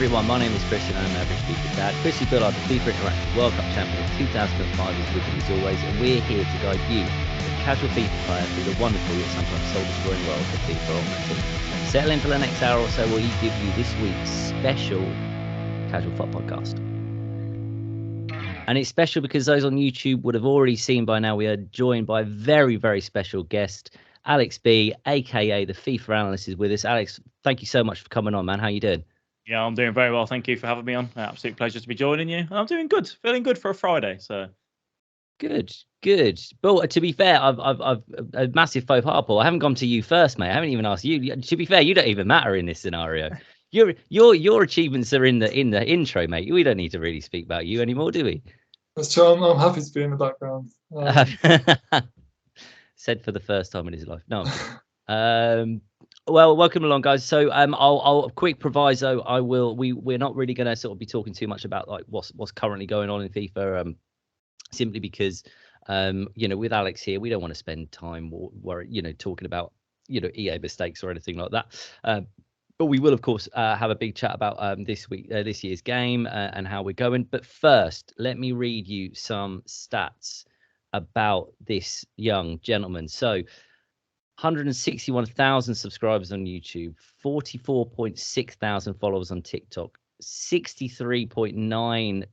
everyone, my name is Chris and I'm Average FIFA Dad. Chrissy Billard, the FIFA Interactive World Cup champion of 2005 is with me as always, and we're here to guide you, the casual FIFA player, through the wonderful yet sometimes soul-destroying world of FIFA Ultimate Team. Settle in for the next hour or so where we give you this week's special Casual FUT podcast. And it's special because those on YouTube would have already seen by now we are joined by a very, very special guest. Alex B, aka the FIFA Analyst, is with us. Alex, thank you so much for coming on, man. How you doing? Yeah, I'm doing very well. Thank you for having me on. Absolute pleasure to be joining you. I'm doing good, feeling good for a Friday. So good. But to be fair, I've a massive faux pas, Paul. I haven't gone to you first, mate. I haven't even asked you. To be fair, you don't even matter in this scenario. Your achievements are in the intro, mate. We don't need to really speak about you anymore, do we? That's true. I'm happy to be in the background. Said for the first time in his life. No. Well, welcome along, guys. So I'll quick proviso. We're not really going to sort of be talking too much about like what's currently going on in FIFA, simply because with Alex here, we don't want to spend time talking about EA mistakes or anything like that. But we will, of course, have a big chat about this year's game and how we're going. But first, let me read you some stats about this young gentleman. So 161,000 subscribers on YouTube, 44.6 thousand followers on TikTok, 63.9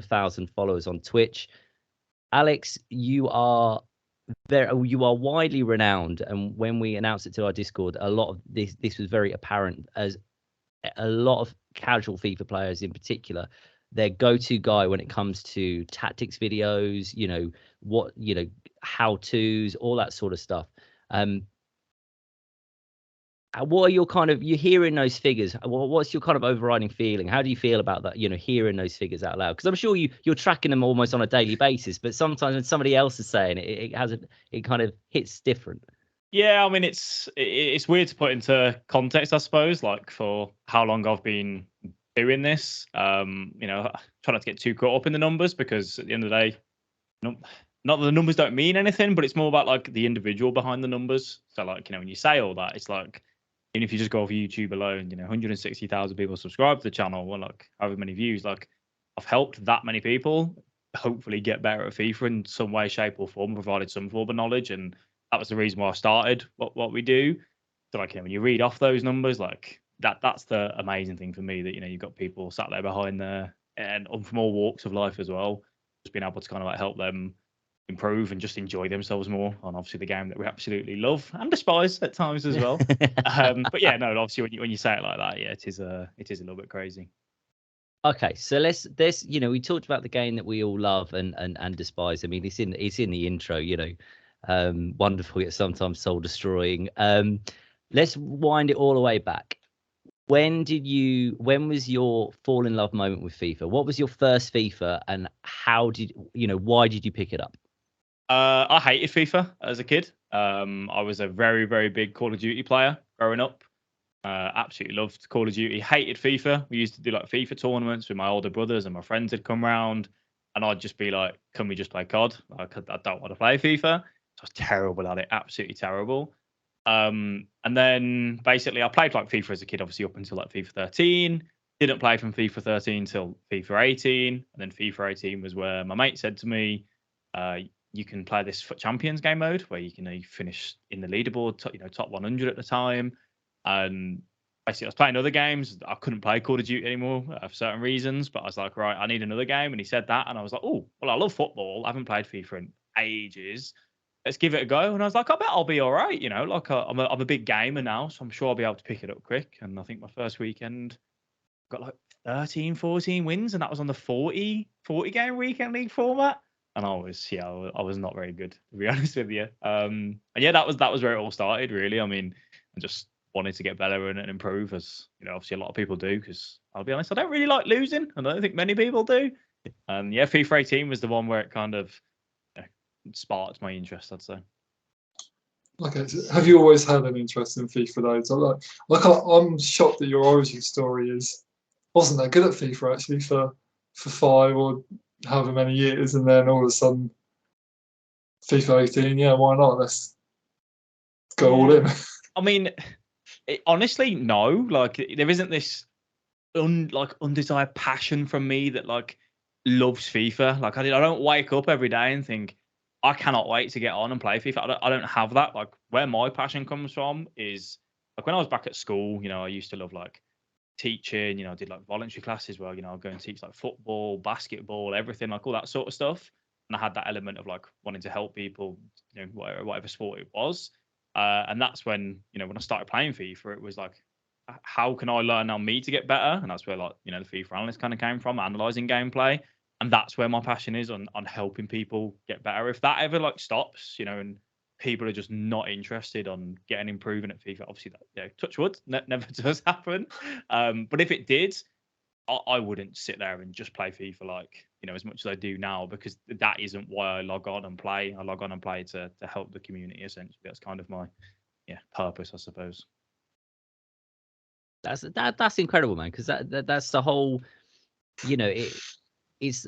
thousand followers on Twitch. Alex, you are widely renowned, and when we announced it to our Discord, a lot of this was very apparent, as a lot of casual FIFA players in particular, their go-to guy when it comes to tactics videos, how-tos, all that sort of stuff. What are you're hearing those figures? What's your kind of overriding feeling? How do you feel about that? Hearing those figures out loud, because I'm sure you're tracking them almost on a daily basis. But sometimes when somebody else is saying it, it kind of hits different. Yeah, I mean it's weird to put into context, I suppose, like for how long I've been doing this. Try not to get too caught up in the numbers, because at the end of the day, not that the numbers don't mean anything, but it's more about like the individual behind the numbers. So like, when you say all that, it's like, even if you just go off YouTube alone, 160,000 people subscribe to the channel, or like however many views, like I've helped that many people hopefully get better at FIFA in some way, shape or form, provided some form of knowledge. And that was the reason why I started what we do. So like, when you read off those numbers, like that's the amazing thing for me, that, you've got people sat there behind there and from all walks of life as well, just being able to kind of like help them improve and just enjoy themselves more on obviously the game that we absolutely love and despise at times as well. But yeah, no, obviously when you say it like that, yeah, it is a little bit crazy. Okay, so let's we talked about the game that we all love and despise. I mean, it's in the intro, wonderful yet sometimes soul destroying. Let's wind it all the way back. When was your fall in love moment with FIFA? What was your first FIFA, and why did you pick it up? I hated FIFA as a kid. I was a very, very big Call of Duty player growing up. Absolutely loved Call of Duty. Hated FIFA. We used to do like FIFA tournaments with my older brothers, and my friends had come round, and I'd just be like, "Can we just play COD? I don't want to play FIFA." So I was terrible at it. Absolutely terrible. And then basically I played like FIFA as a kid, obviously up until like FIFA 13. Didn't play from FIFA 13 till FIFA 18, and then FIFA 18 was where my mate said to me, you can play this FUT Champions game mode where you can finish in the leaderboard, top 100 at the time. And basically I was playing other games. I couldn't play Call of Duty anymore for certain reasons, but I was like, right, I need another game. And he said that, and I was like, oh, well, I love football. I haven't played FIFA in ages. Let's give it a go. And I was like, I bet I'll be all right. I'm a big gamer now, so I'm sure I'll be able to pick it up quick. And I think my first weekend got like 13, 14 wins, and that was on the 40 game weekend league format. And I was not very good, to be honest with you. And yeah, that was where it all started, really. I mean, I just wanted to get better and improve, as obviously a lot of people do, because I'll be honest, I don't really like losing, and I don't think many people do. And yeah, FIFA 18 was the one where it kind of sparked my interest, I'd say. Okay, so have you always had an interest in FIFA though? So I'm shocked that your origin story wasn't that good at FIFA actually for 5 or however many years, and then all of a sudden FIFA 18, yeah, why not? Let's go all in. I mean, honestly, no. Like, there isn't this undesired passion from me that like loves FIFA. Like I don't wake up every day and think I cannot wait to get on and play FIFA. I don't have that. Like where my passion comes from is like when I was back at school, I used to love like teaching, I did like voluntary classes where, I'd go and teach like football, basketball, everything, like all that sort of stuff. And I had that element of like wanting to help people, whatever sport it was. And that's when, when I started playing FIFA, it was like, how can I learn on me to get better? And that's where like, the FIFA analyst kind of came from, analyzing gameplay. And that's where my passion is on helping people get better. If that ever like stops, and people are just not interested on getting improving at FIFA, obviously that, touch wood, never does happen. But if it did, I wouldn't sit there and just play FIFA like, as much as I do now, because that isn't why I log on and play. I log on and play to help the community, essentially. That's kind of my purpose, I suppose. That's incredible, man, because that's the whole, it's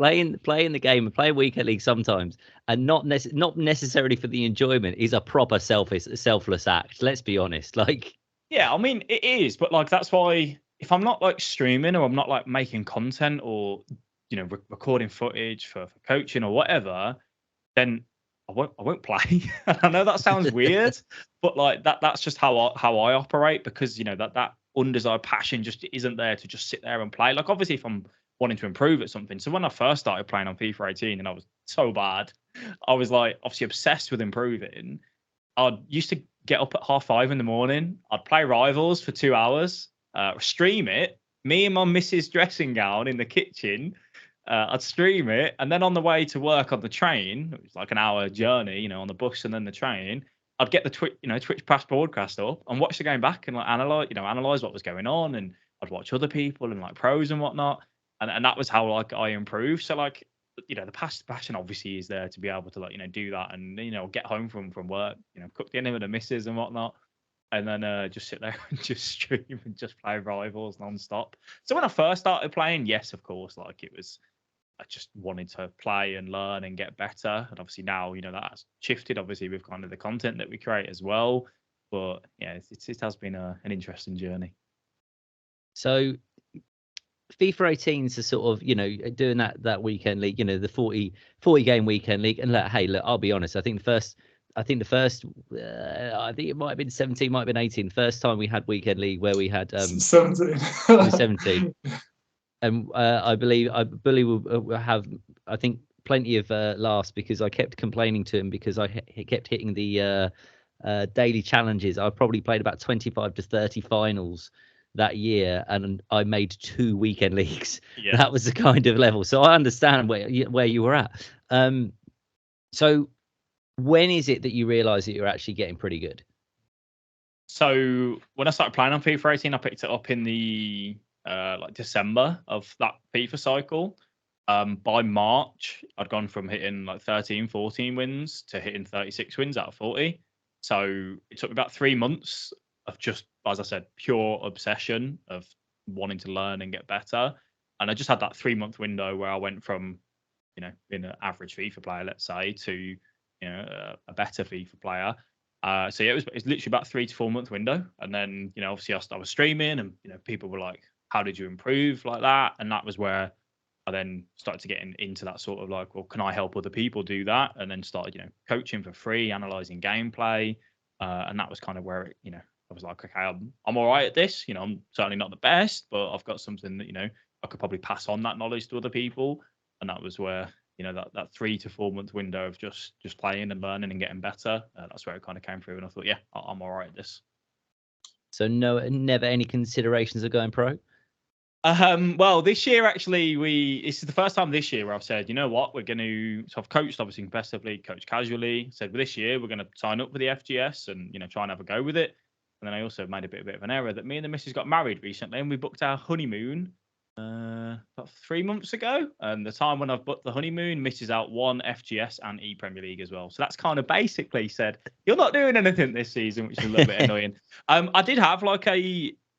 playing the game and playing weekend league sometimes, and not necessarily for the enjoyment, is a proper selfless act. Let's be honest. Like, yeah, I mean it is, but like that's why if I'm not like streaming or I'm not like making content or recording footage for coaching or whatever, then I won't play. I know that sounds weird, but like that's just how I operate, because that undesired passion just isn't there to just sit there and play. Like obviously if I'm wanting to improve at something. So when I first started playing on FIFA 18 and I was so bad, I was like obviously obsessed with improving. I used to get up at 5:30 in the morning. I'd play Rivals for 2 hours, stream it, me in my missus' dressing gown in the kitchen. I'd stream it, and then on the way to work on the train, it was like an hour journey, on the bus and then the train. I'd get the Twitch Pass broadcast up and watch the game back and like analyze what was going on, and I'd watch other people and like pros and whatnot, and that was how like I improved. So like the passion obviously is there to be able to like do that, and get home from work, cook dinner with the missus and whatnot, and then just sit there and just stream and just play Rivals non-stop. So when I first started playing, yes, of course, like I just wanted to play and learn and get better. And obviously now, that's shifted, obviously, with kind of the content that we create as well. But yeah, it has been an interesting journey. So FIFA 18 is a sort of, doing that weekend league, the 40 game weekend league. And look, I'll be honest. I think the first, I think it might have been 17, might have been 18. The first time we had weekend league where we had 17. 17. And I believe we'll have, I think, plenty of laughs, because I kept complaining to him because I kept hitting the daily challenges. I probably played about 25 to 30 finals that year, and I made 2 weekend leagues. Yeah. That was the kind of level. So I understand where you were at. So when is it that you realise that you're actually getting pretty good? So when I started playing on FIFA 18, I picked it up in the like December of that FIFA cycle. By March, I'd gone from hitting like 13, 14 wins to hitting 36 wins out of 40. So it took me about 3 months of just, as I said, pure obsession of wanting to learn and get better. And I just had that 3-month window where I went from, being an average FIFA player, let's say, to, a better FIFA player. So yeah, it was literally about 3 to 4 month window. And then, obviously I was streaming and, people were like, how did you improve like that? And that was where I then started to get into that sort of like, well, can I help other people do that? And then started, coaching for free, analyzing gameplay. And that was kind of where it, I was like, okay, I'm all right at this. I'm certainly not the best, but I've got something that, I could probably pass on that knowledge to other people. And that was where, that 3 to 4 month window of just playing and learning and getting better. That's where it kind of came through. And I thought, yeah, I'm all right at this. So never any considerations of going pro? Well, this year actually, this is the first time this year where I've said, you know what, we're going to. So I've coached obviously competitively, coached casually. Said, well, this year we're going to sign up for the FGS and try and have a go with it. And then I also made a bit of an error that me and the missus got married recently, and we booked our honeymoon about 3 months ago. And the time when I've booked the honeymoon misses out 1 FGS and E-Premier League as well. So that's kind of basically said, you're not doing anything this season, which is a little bit annoying. I did have like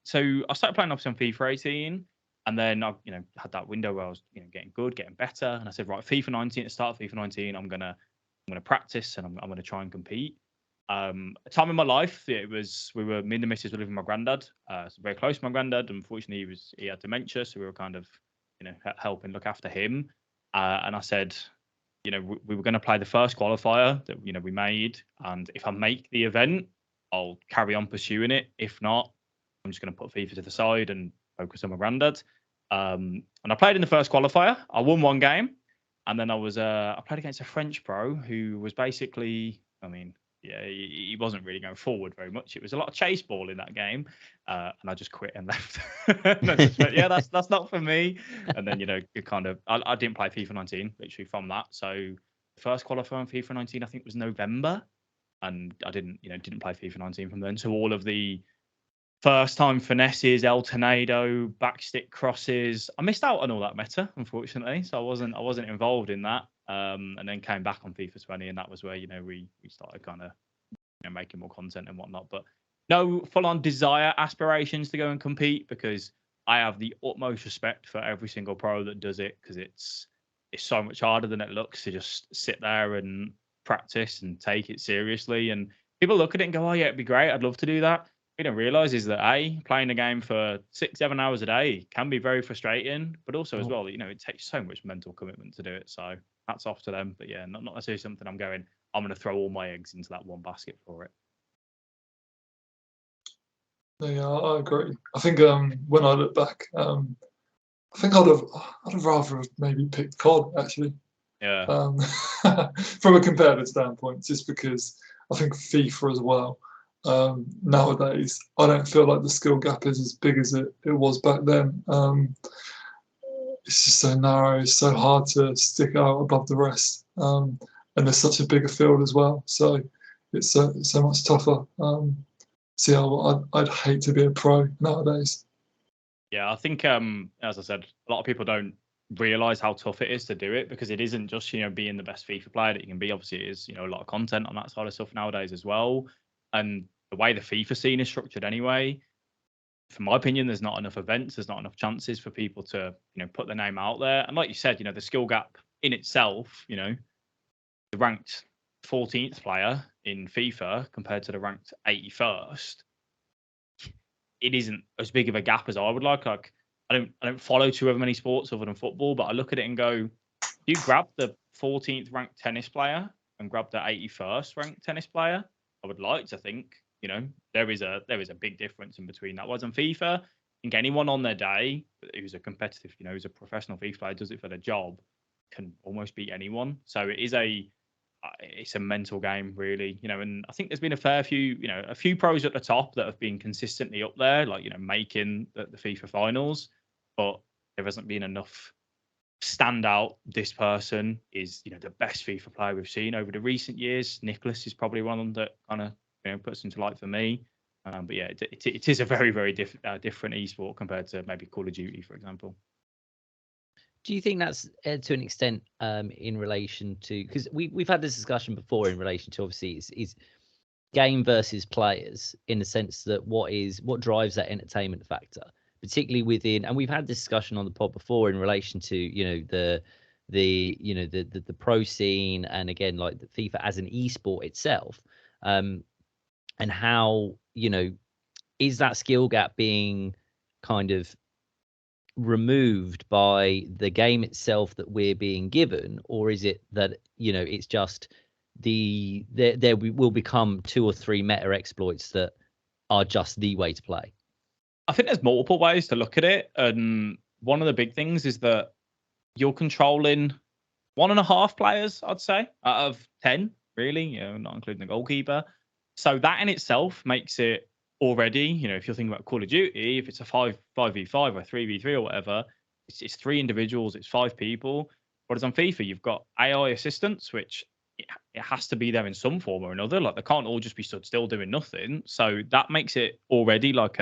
so I started playing obviously on FIFA 18, and then I, had that window where I was, getting good, getting better. And I said, right, FIFA 19, at the start of FIFA 19, I'm gonna practice and I'm gonna try and compete. A time in my life, me and the missus were living with my granddad. So very close to my granddad. Unfortunately, he had dementia, so we were kind of, helping look after him. And I said, we were going to play the first qualifier that we made, and if I make the event, I'll carry on pursuing it. If not, I'm just going to put FIFA to the side and focus on my granddad. And I played in the first qualifier. I won one game, and then I played against a French pro who was basically, he wasn't really going forward very much. It was a lot of chase ball in that game, and I just quit and left. And I just went, yeah, that's not for me. And then it kind of, I didn't play FIFA 19 literally from that. So the first qualifier on FIFA 19 I think was November, and I didn't play FIFA 19 from then. So all of the first time finesses, El Tornado, backstick crosses, I missed out on all that meta, unfortunately. So I wasn't involved in that. And then came back on FIFA 20, and that was where we started kind of making more content and whatnot. But no full-on desire, aspirations to go and compete, because I have the utmost respect for every single pro that does it, because it's so much harder than it looks to just sit there and practice and take it seriously. And people look at it and go, "Oh yeah, it'd be great. I'd love to do that." What you don't realize is that playing a game for 6-7 hours a day can be very frustrating, but also as well, it takes so much mental commitment to do it. So hats off to them. But yeah, not necessarily something I'm going to throw all my eggs into that one basket for it. Yeah, I agree. I think when I look back, I think I'd have rather maybe picked COD actually. Yeah. From a competitive standpoint, just because I think FIFA as well. Nowadays, I don't feel like the skill gap is as big as it was back then. It's just so narrow. It's so hard to stick out above the rest. And there's such a bigger field as well. So it's so much tougher. So yeah, I'd hate to be a pro nowadays. Yeah, I think as I said, a lot of people don't realize how tough it is to do it, because it isn't just being the best FIFA player that you can be. Obviously, it is a lot of content on that side of stuff nowadays as well. And the way the FIFA scene is structured anyway, from my opinion, there's not enough events, there's not enough chances for people to put their name out there. And like you said, the skill gap in itself, the ranked 14th player in FIFA compared to the ranked 81st, it isn't as big of a gap as I would like. Like, I don't follow too many sports other than football, but I look at it and go, you grab the 14th ranked tennis player and grab the 81st ranked tennis player, I would like to think, there is a big difference in between that. Whereas on FIFA, I think anyone on their day who's a competitive, who's a professional FIFA player, does it for their job, can almost beat anyone. So it's a mental game, really, and I think there's been a fair few, a few pros at the top that have been consistently up there, like, making the FIFA finals, but there hasn't been enough stand out. This person is, the best FIFA player we've seen over the recent years. Nicholas is probably one of them that kind of, puts into light for me. But yeah, it is a very, very different esport compared to maybe Call of Duty, for example. Do you think that's to an extent in relation to, because we've had this discussion before in relation to, obviously, is game versus players, in the sense that what drives that entertainment factor, particularly within, and we've had this discussion on the pod before in relation to the pro scene, and again, like the FIFA as an esport itself, and how is that skill gap being kind of removed by the game itself that we're being given, or is it that it's just there will become 2 or 3 meta exploits that are just the way to play? I think there's multiple ways to look at it, and one of the big things is that you're controlling 1.5 players, I'd say, out of 10, really, not including the goalkeeper. So that in itself makes it already, if you're thinking about Call of Duty, if it's a 5v5 or 3v3 or whatever, it's 3 individuals, it's 5 people. Whereas on FIFA, you've got AI assistants, which it has to be there in some form or another. Like, they can't all just be stood still doing nothing. So that makes it already like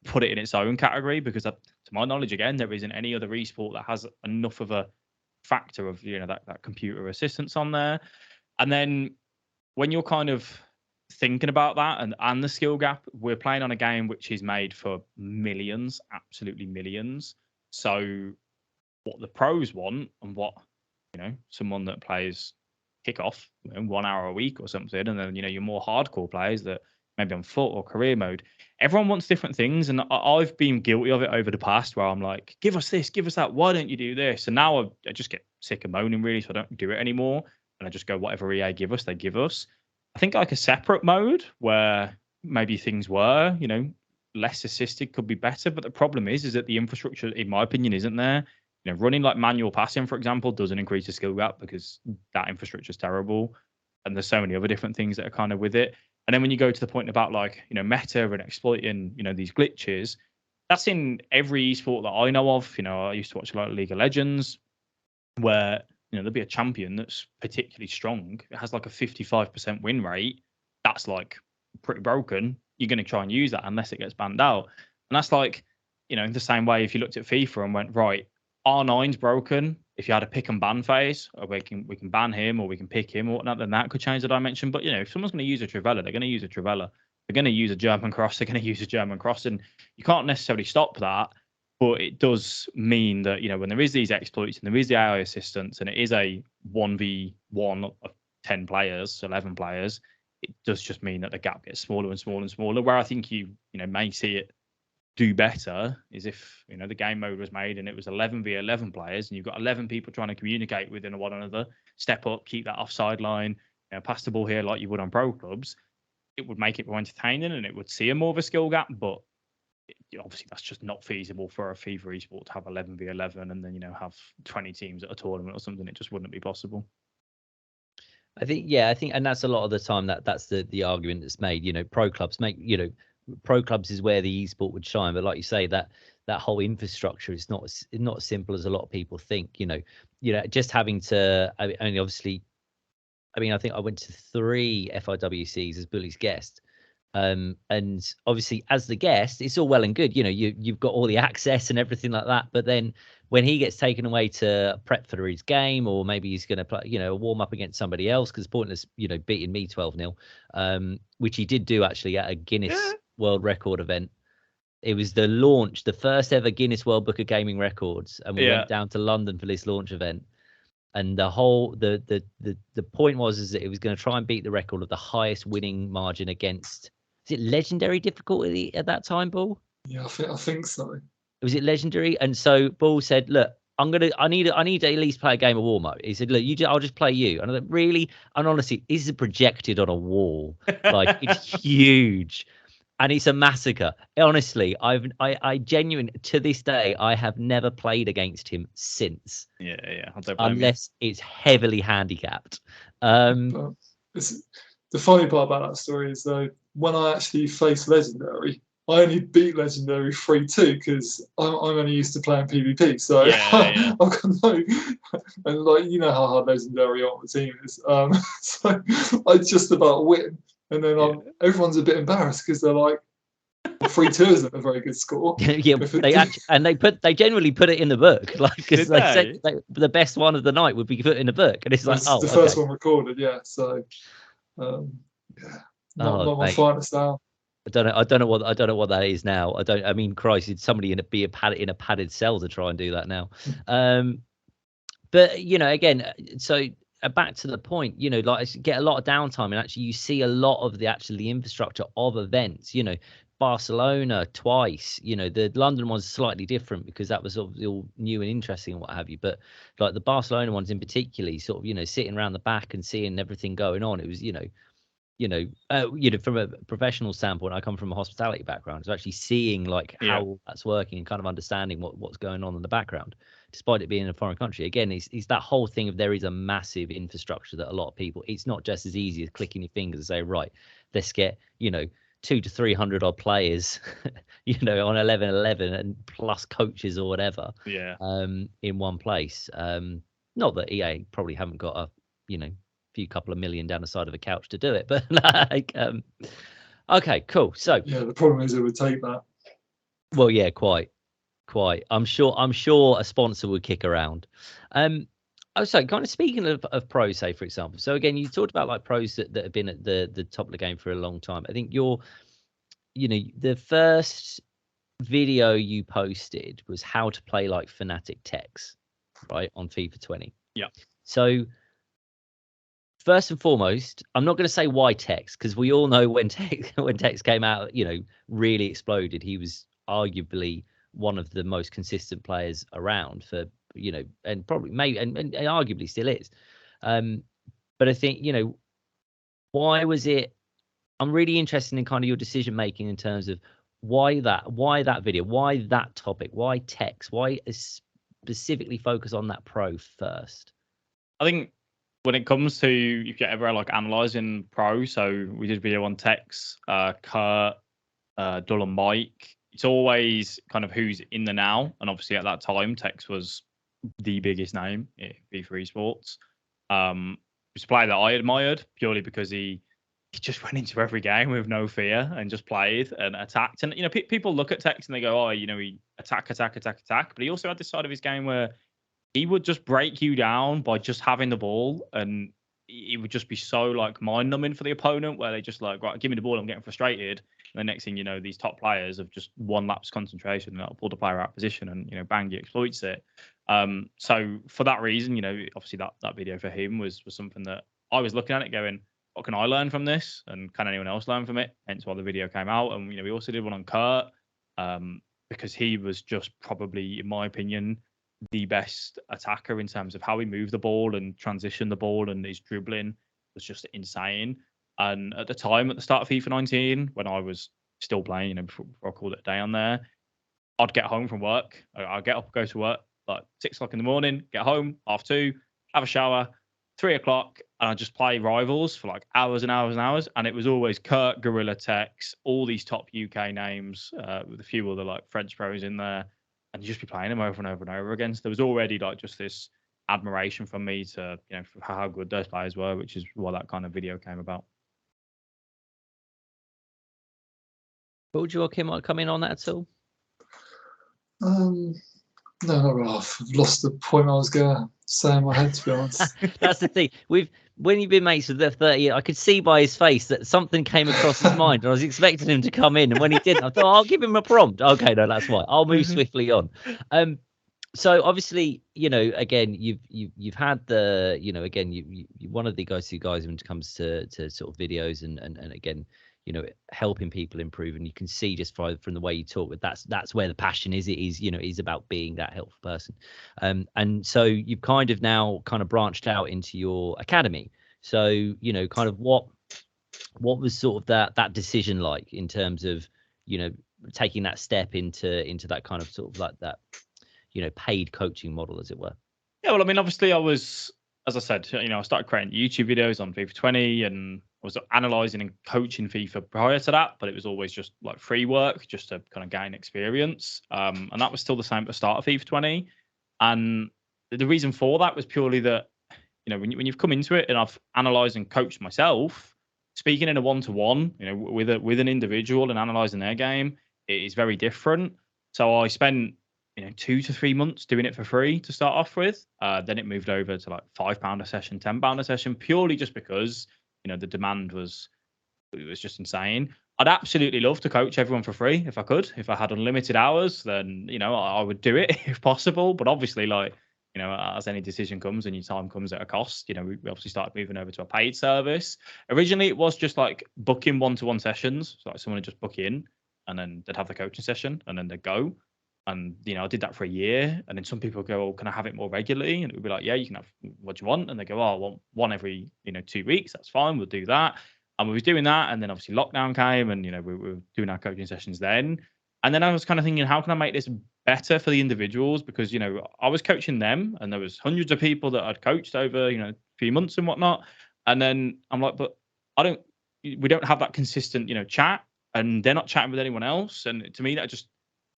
put it in its own category, because to my knowledge, again, there isn't any other esport that has enough of a factor of that computer assistance on there. And then when you're kind of thinking about that and the skill gap, we're playing on a game which is made for millions, absolutely millions. So what the pros want, and what someone that plays kick off 1 hour a week or something, and then your more hardcore players that maybe on FUT or career mode, everyone wants different things, and I've been guilty of it over the past where I'm like, give us this, give us that, why don't you do this? And now I just get sick of moaning, really, so I don't do it anymore, and I just go whatever EA give us, they give us. I think like a separate mode where maybe things were less assisted could be better, but the problem is that the infrastructure, in my opinion, isn't there. Running like manual passing, for example, doesn't increase the skill gap because that infrastructure is terrible, and there's so many other different things that are kind of with it. And then when you go to the point about like meta and exploiting these glitches, that's in every esport that I know of. I used to watch a lot of League of Legends, where there'll be a champion that's particularly strong. It has like a 55% win rate. That's like pretty broken. You're going to try and use that unless it gets banned out. And that's like, the same way if you looked at FIFA and went, right, R9's broken. If you had a pick and ban phase, or we can ban him or we can pick him or whatnot, then that could change the dimension. But if someone's going to use a Trivela, they're going to use a Trivela. They're going to use a German cross. They're going to use a German cross, and you can't necessarily stop that. But it does mean that when there is these exploits and there is the AI assistance, and it is a 1v1 of 10 players, 11 players, it does just mean that the gap gets smaller and smaller and smaller. Where I think you may see it do better is if the game mode was made and it was 11v11 players, and you've got 11 people trying to communicate with one another, step up, keep that offside line, pass the ball here like you would on pro clubs. It would make it more entertaining and it would see a more of a skill gap, but obviously that's just not feasible for a FIFA esport to have 11v11 and then have 20 teams at a tournament or something. It just wouldn't be possible. I think, and that's a lot of the time that's the argument that's made. Pro clubs make pro clubs is where the esport would shine, but like you say, that whole infrastructure is not as simple as a lot of people think. Just having to, I mean, obviously, I think I went to 3 FIWCs as Bully's guest, and obviously as the guest, it's all well and good. You've got all the access and everything like that, but then when he gets taken away to prep for his game, or maybe he's going to play, warm up against somebody else, because pointless, beating me 12-0, which he did do actually at a Guinness World Record event. It was the first ever Guinness World Book of Gaming Records, and we went down to London for this launch event. And the whole the point was that it was going to try and beat the record of the highest winning margin against, is it legendary difficulty at that time, Bull? Yeah, I think so. Was it legendary? And so Bull said, look, I need to at least play a game of warm-up. He said, look, I'll just play you. And I'm like, really? And honestly, this is projected on a wall. Like, it's huge. And it's a massacre. Honestly, I genuinely, to this day, I have never played against him since. Yeah. Unless it's heavily handicapped. The funny part about that story is, though, when I actually faced Legendary, I only beat Legendary 3-2 because I'm only used to playing PvP. So I've got no, and like how hard Legendary on the team is. So I just about win. And then everyone's a bit embarrassed because they're like, 3-2 isn't a very good score. Yeah, they generally put it in the book, like, because they said the best one of the night would be put in the book, and it's like, the first one recorded, So not my finest now. I don't know what that is now. I mean, Christ, it's somebody in a padded cell to try and do that now. But again, so back to the point, like, get a lot of downtime, and actually you see a lot of the infrastructure of events. Barcelona twice, the London one's slightly different because that was all new and interesting and what have you. But like the Barcelona ones in particular, sort of, sitting around the back and seeing everything going on, it was, from a professional standpoint, I come from a hospitality background, so actually seeing like how that's working and kind of understanding what's going on in the background, despite it being in a foreign country. Again, is that whole thing of there is a massive infrastructure that a lot of people, it's not just as easy as clicking your fingers and say, right, let's get 200 to 300 odd players, on 11-11 and plus coaches or whatever, in one place. Not that EA probably haven't got a few couple of million down the side of a couch to do it, but like, okay, cool. So the problem is it would take that. Well, yeah, quite. I'm sure a sponsor would kick around. So kind of speaking of pros, say for example. So again, you talked about like pros that have been at the top of the game for a long time. I think the first video you posted was how to play like Fnatic Techs, right, on FIFA 20. Yeah. So first and foremost, I'm not going to say why Tex, because we all know when Tex came out, really exploded. He was arguably one of the most consistent players around for, and probably maybe and arguably still is. But I think, why was it? I'm really interested in kind of your decision making in terms of why that video, why that topic, why Tex, why specifically focus on that pro first. I think when it comes to if you're ever like analyzing pro, so we did a video on Tex, Kurt, Dull and Mike. It's always kind of who's in the now, and obviously at that time, Tex was the biggest name in FIFA esports. He was a player that I admired purely because he just went into every game with no fear and just played and attacked. And people look at Tex and they go, "Oh, he attack." But he also had this side of his game where he would just break you down by just having the ball, and it would just be so like mind-numbing for the opponent, where they just like, right, give me the ball, I'm getting frustrated. And the next thing you know, these top players have just one lapse concentration and that'll pull the player out of position, and bang, he exploits it. So for that reason, obviously that video for him was something that I was looking at it going, what can I learn from this, and can anyone else learn from it? Hence why the video came out. And we also did one on Kurt, because he was just probably, in my opinion, the best attacker in terms of how he moved the ball and transitioned the ball, and his dribbling was just insane. And at the time, at the start of FIFA 19, when I was still playing, before I called it a day on there, I'd get home from work. I'd get up, go to work like 6 o'clock in the morning, get home, 2:30, have a shower, 3 o'clock, and I'd just play rivals for like hours and hours and hours. And it was always Kurt, Gorilla, Tex, all these top UK names, with a few other like French pros in there. And you just be playing them over and over and over again. So there was already like just this admiration from me to, for how good those players were, which is why that kind of video came about. But would you, Kim, come in on that at all? No, not really. I've lost the point I was going to say in my head, to be honest. That's the thing. When you've been mates with the 30, I could see by his face that something came across his mind, and I was expecting him to come in. And when he didn't, I thought, I'll give him a prompt. Okay, no, that's fine. I'll move swiftly on. So obviously, again, you've had the, again, you one of the go-to guys when it comes to sort of videos and again, helping people improve. And you can see just from the way you talk, that's where the passion is. It is, is about being that helpful person. And so you've kind of branched out into your academy. So, kind of what was sort of that decision like in terms of, taking that step into that kind of sort of like that, paid coaching model, as it were? Yeah, well, I mean, obviously I was, as I said, I started creating YouTube videos on FIFA 20, and I was analysing and coaching FIFA prior to that, but it was always just like free work, just to kind of gain experience. And that was still the same at the start of FIFA 20. And the reason for that was purely that, when you've come into it and I've analysed and coached myself, speaking in a one-to-one, with an individual and analysing their game, it is very different. So I spent 2 to 3 months doing it for free to start off with. Then it moved over to like £5 a session, £10 a session, purely just because, the demand was just insane. I'd absolutely love to coach everyone for free if I could. If I had unlimited hours, then, I would do it if possible. But obviously, like, as any decision comes and your time comes at a cost, we obviously started moving over to a paid service. Originally, it was just like booking one-to-one sessions. So like someone would just book in and then they'd have the coaching session and then they'd go. And, I did that for a year. And then some people go, oh, can I have it more regularly? And it would be like, yeah, you can have what you want. And they go, oh, I want one every, 2 weeks. That's fine. We'll do that. And we was doing that. And then obviously lockdown came and, we were doing our coaching sessions then. And then I was kind of thinking, how can I make this better for the individuals? Because, I was coaching them and there was hundreds of people that I'd coached over, a few months and whatnot. And then I'm like, but we don't have that consistent, chat, and they're not chatting with anyone else. And to me, that just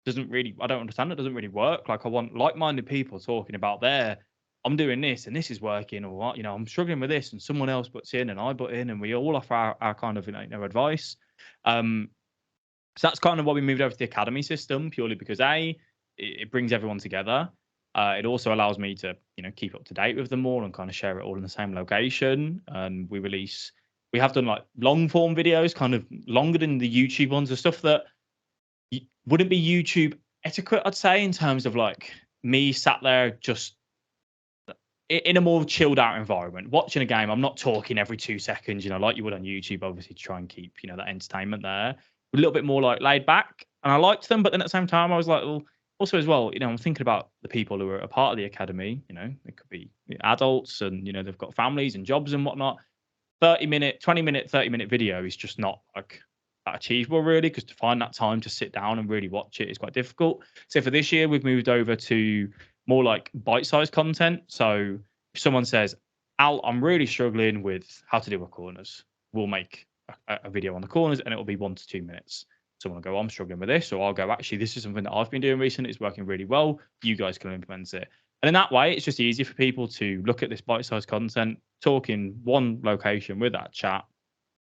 I don't understand. It doesn't really work. Like, I want like-minded people talking about I'm doing this and this is working, or what, I'm struggling with this and someone else butts in and I butt in and we all offer our kind of, advice. So that's kind of why we moved over to the academy system, purely because it brings everyone together. It also allows me to, keep up to date with them all and kind of share it all in the same location. And we have done like long form videos, kind of longer than the YouTube ones, and stuff that wouldn't be YouTube etiquette, I'd say, in terms of like me sat there just in a more chilled out environment. Watching a game, I'm not talking every 2 seconds, you know, like you would on YouTube, obviously, to try and keep, you know, that entertainment there. A little bit more like laid back, and I liked them, but then at the same time, I was like, well, also as well, you know, I'm thinking about the people who are a part of the academy. You know, they could be adults, and you know, they've got families and jobs and whatnot. 30-minute, 20-minute, 30-minute video is just not like that achievable, really, because to find that time to sit down and really watch it is quite difficult. So for this year, we've moved over to more like bite-sized content. So if someone says, Al, I'm really struggling with how to deal with corners, we'll make a video on the corners, and it'll be 1 to 2 minutes. Someone will go, I'm struggling with this, or I'll go, actually, this is something that I've been doing recently. It's working really well. You guys can implement it. And in that way, it's just easier for people to look at this bite-sized content, talk in one location with that chat,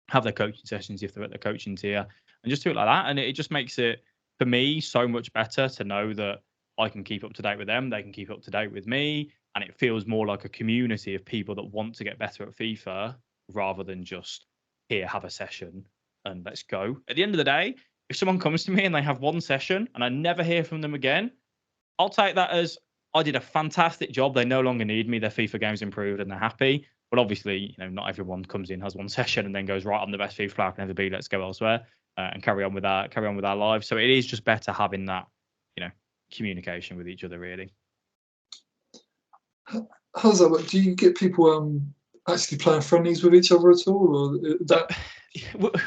have their coaching sessions if they're at the coaching tier, and just do it like that. And it just makes it, for me, so much better to know that I can keep up to date with them, they can keep up to date with me, and it feels more like a community of people that want to get better at FIFA rather than just, here, have a session and let's go. At the end of the day, if someone comes to me and they have one session and I never hear from them again, I'll take that as I did a fantastic job. They no longer need me. Their FIFA game's improved and they're happy. But obviously, you know, not everyone comes in, has one session, and then goes, right, I'm the best FIFA player I can ever be. Let's go elsewhere and carry on with our lives. So it is just better having that, you know, communication with each other, really. How's that work? Do you get people actually playing friendlies with each other at all, or that?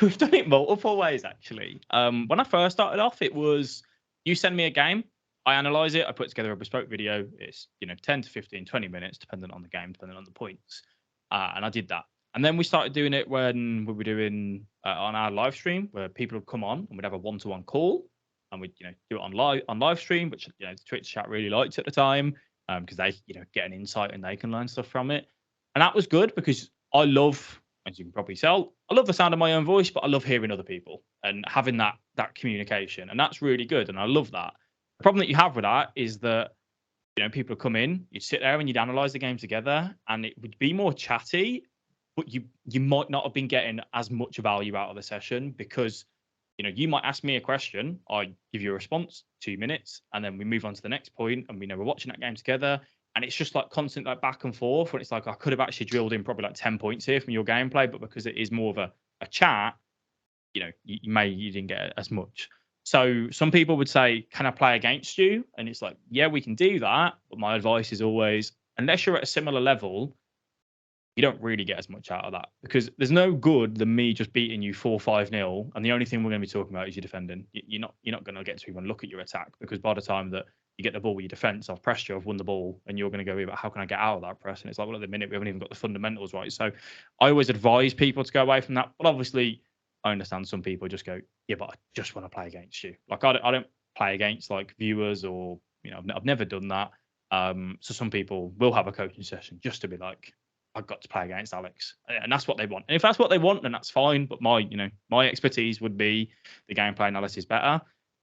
We've done it multiple ways, actually. When I first started off, it was you send me a game, I analyze it, I put together a bespoke video. It's, you know, 10 to 15, 20 minutes, depending on the game, depending on the points. And I did that. And then we started doing it when we were doing on our live stream, where people would come on and we'd have a one-to-one call, and we'd, you know, do it on live stream, which, you know, the Twitch chat really liked at the time, because they, you know, get an insight and they can learn stuff from it. And that was good because I love, as you can probably tell, I love the sound of my own voice, but I love hearing other people and having that communication, and that's really good, and I love that. The problem that you have with that is that, you know, people come in, you'd sit there and you'd analyze the game together, and it would be more chatty, but you might not have been getting as much value out of the session because, you know, you might ask me a question, I give you a response, 2 minutes, and then we move on to the next point, and we know we're watching that game together, and it's just like constant like back and forth. When it's like I could have actually drilled in probably like 10 points here from your gameplay, but because it is more of a chat, you know, you didn't get as much. So some people would say, can I play against you? And it's like, yeah, we can do that. But my advice is always, unless you're at a similar level, you don't really get as much out of that, because there's no good than me just beating you 4-5-0. And the only thing we're going to be talking about is your defending. You're not going to get to even look at your attack, because by the time that you get the ball with your defense, I've pressed you, I've won the ball, and you're going to go about how can I get out of that press? And it's like, well, at the minute, we haven't even got the fundamentals right. So I always advise people to go away from that. But obviously, I understand some people just go, yeah, but I just want to play against you. Like I don't play against like viewers, or, you know, I've never done that. So some people will have a coaching session just to be like, I've got to play against Alex, and that's what they want. And if that's what they want, then that's fine. But my expertise would be the gameplay analysis better.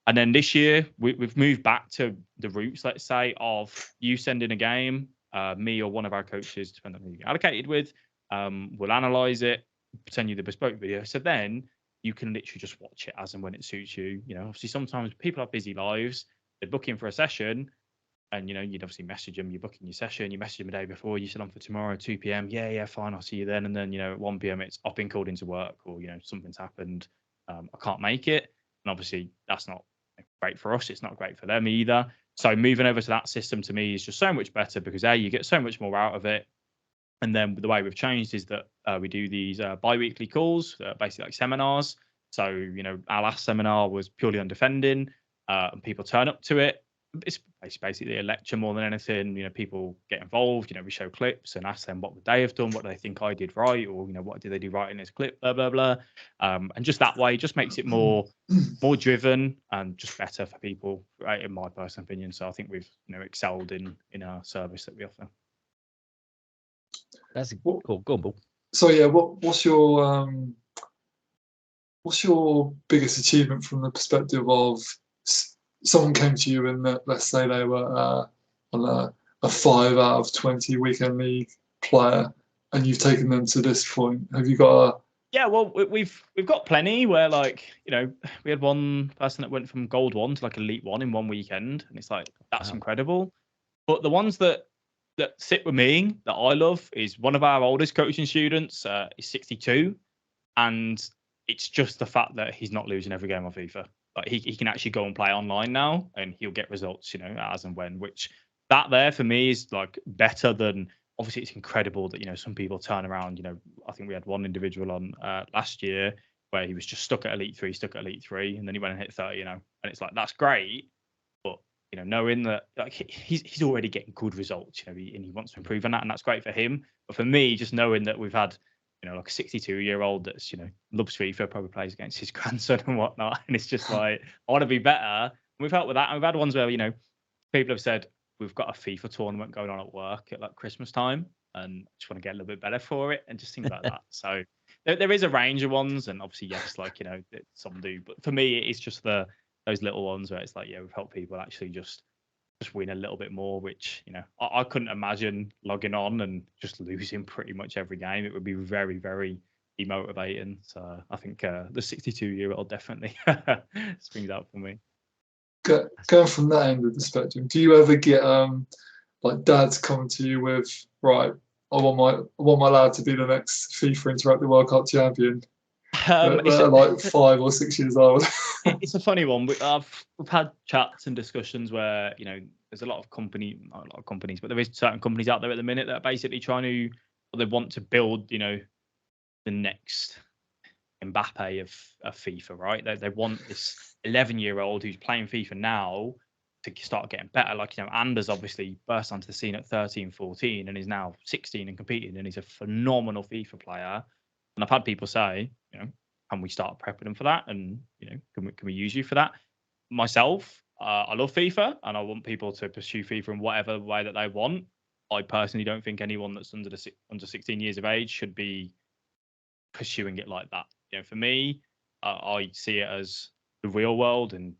And then this year we've moved back to the roots, let's say, of you sending a game, me or one of our coaches, depending on who you're allocated with, will analyze it, send you the bespoke video. So then you can literally just watch it as and when it suits you. You know, obviously sometimes people have busy lives, they're booking for a session, and, you know, you'd obviously message them, you're booking your session, you message them a day before, you said on for tomorrow, 2 p.m. Yeah, fine, I'll see you then. And then, you know, at 1 p.m. it's, I've been called into work, or, you know, something's happened, I can't make it. And obviously that's not great for us, it's not great for them either. So moving over to that system to me is just so much better, because you get so much more out of it. And then the way we've changed is that we do these bi-weekly calls, basically like seminars. So, you know, our last seminar was purely on defending, and people turn up to it. It's basically a lecture more than anything. You know, people get involved. You know, we show clips and ask them what would they have done, what do they think I did right, or, you know, what did they do right in this clip, blah blah blah. And just that way, just makes it more driven and just better for people, right, in my personal opinion. So I think we've, you know, excelled in our service that we offer. That's cool. Go on, Paul. So yeah, what's your biggest achievement from the perspective of someone came to you and let's say they were on a 5 out of 20 weekend league player, and you've taken them to this point? Have you got a... Yeah, well, we've got plenty where, like, you know, we had one person that went from gold 1 to like elite 1 in one weekend, and it's like, that's incredible. But the ones that that sit with me that I love is one of our oldest coaching students is 62, and it's just the fact that he's not losing every game on FIFA. Like he can actually go and play online now, and he'll get results, as and when. Which that there for me is like better than, obviously it's incredible that some people turn around. I think we had one individual on last year where he was just stuck at Elite 3, and then he went and hit 30. And it's like that's great, but knowing that like he's already getting good results, and he wants to improve on that, and that's great for him. But for me, just knowing that we've had like a 62-year-old that's loves FIFA, probably plays against his grandson and whatnot, and it's just like I want to be better. And we've helped with that, and we've had ones where people have said we've got a FIFA tournament going on at work at like Christmas time, and just want to get a little bit better for it, and just things like that. So there is a range of ones, and obviously yes, like some do, but for me it's just those little ones where it's like, we've helped people actually just win a little bit more, which I couldn't imagine logging on and just losing pretty much every game. It would be very, very demotivating. So I think the 62-year-old definitely springs out for me. Going from that end of the spectrum, do you ever get like dads coming to you with, right, I want my lad to be the next FIFA Interactive World Cup champion? They're like 5 or 6 years old. It's a funny one. We've had chats and discussions where there's a lot of companies, but there is certain companies out there at the minute that are basically they want to build the next Mbappe of FIFA, right? They want this 11-year-old who's playing FIFA now to start getting better. Like Anders obviously burst onto the scene at 13, 14, and is now 16 and competing, and he's a phenomenal FIFA player. And I've had people say, can we start prepping them for that? And can we use you for that? Myself, I love FIFA, and I want people to pursue FIFA in whatever way that they want. I personally don't think anyone that's under 16 years of age should be pursuing it like that. For me, I see it as the real world, and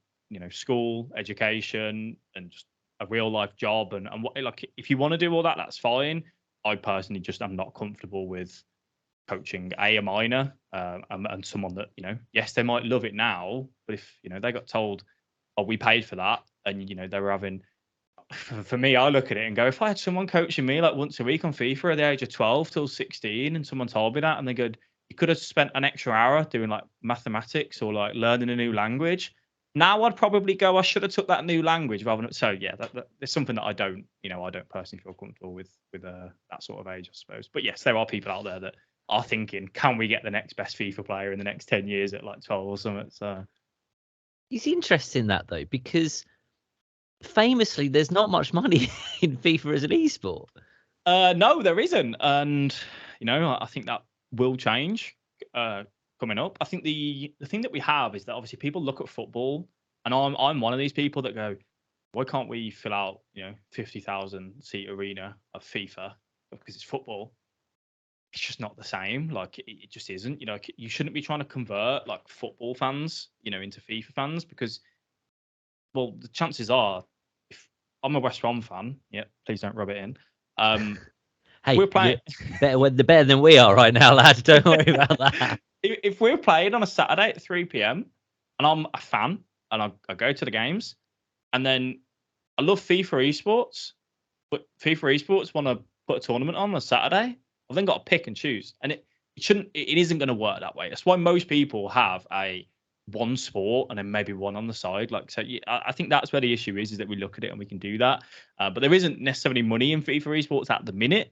school, education, and just a real life job. And what, like, if you want to do all that, that's fine. I personally just am not comfortable with coaching a minor and someone that yes, they might love it now, but if they got told, oh, we paid for that, and they were having, for me, I look at it and go, if I had someone coaching me like once a week on FIFA at the age of 12 till 16, and someone told me that, and they go, you could have spent an extra hour doing like mathematics or like learning a new language, now I'd probably go, I should have took that new language rather than. So yeah, there's something that I don't personally feel comfortable with that sort of age, I suppose. But yes, there are people out there that are thinking, can we get the next best FIFA player in the next 10 years at like 12 or something? So it's interesting that though, because famously there's not much money in FIFA as an esport. No, there isn't, and I think that will change coming up. I think the thing that we have is that obviously people look at football, and I'm one of these people that go, why can't we fill out 50,000 seat arena of FIFA because it's football? It's just not the same. Like it just isn't. You shouldn't be trying to convert like football fans into FIFA fans, because well, the chances are, if I'm a West Brom fan, please don't rub it in. Hey, we're playing they're better than we are right now, lads. Don't worry about that. If we're playing on a Saturday at 3 p.m. and I'm a fan and I go to the games, and then I love FIFA esports, but FIFA esports want to put a tournament on Saturday, I've then got to pick and choose, and it isn't going to work that way. That's why most people have one sport and then maybe one on the side. Like, so I think that's where the issue is that we look at it and we can do that, but there isn't necessarily money in FIFA esports at the minute.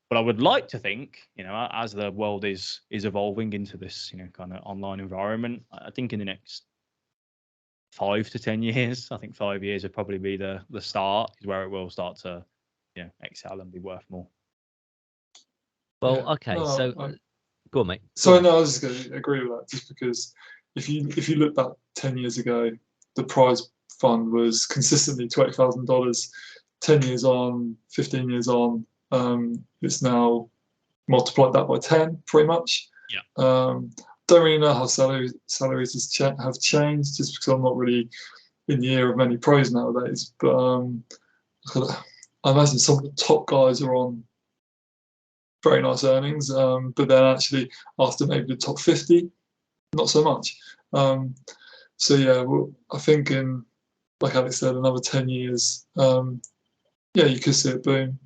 But I would like to think, as the world is evolving into this, kind of online environment, I think in the next 5 to 10 years, I think 5 years would probably be the start, is where it will start to, excel and be worth more. Well, okay, so go on, mate. So no, I was just going to agree with that, just because if you look back 10 years ago, the prize fund was consistently $20,000. 10 years on, 15 years on, it's now multiplied that by 10, pretty much. Yeah. Don't really know how salaries have changed, just because I'm not really in the ear of many pros nowadays. But I imagine some of the top guys are on very nice earnings, but then actually after maybe the top 50, not so much. So yeah, well, I think in, like Alex said, another 10 years, you could see it boom.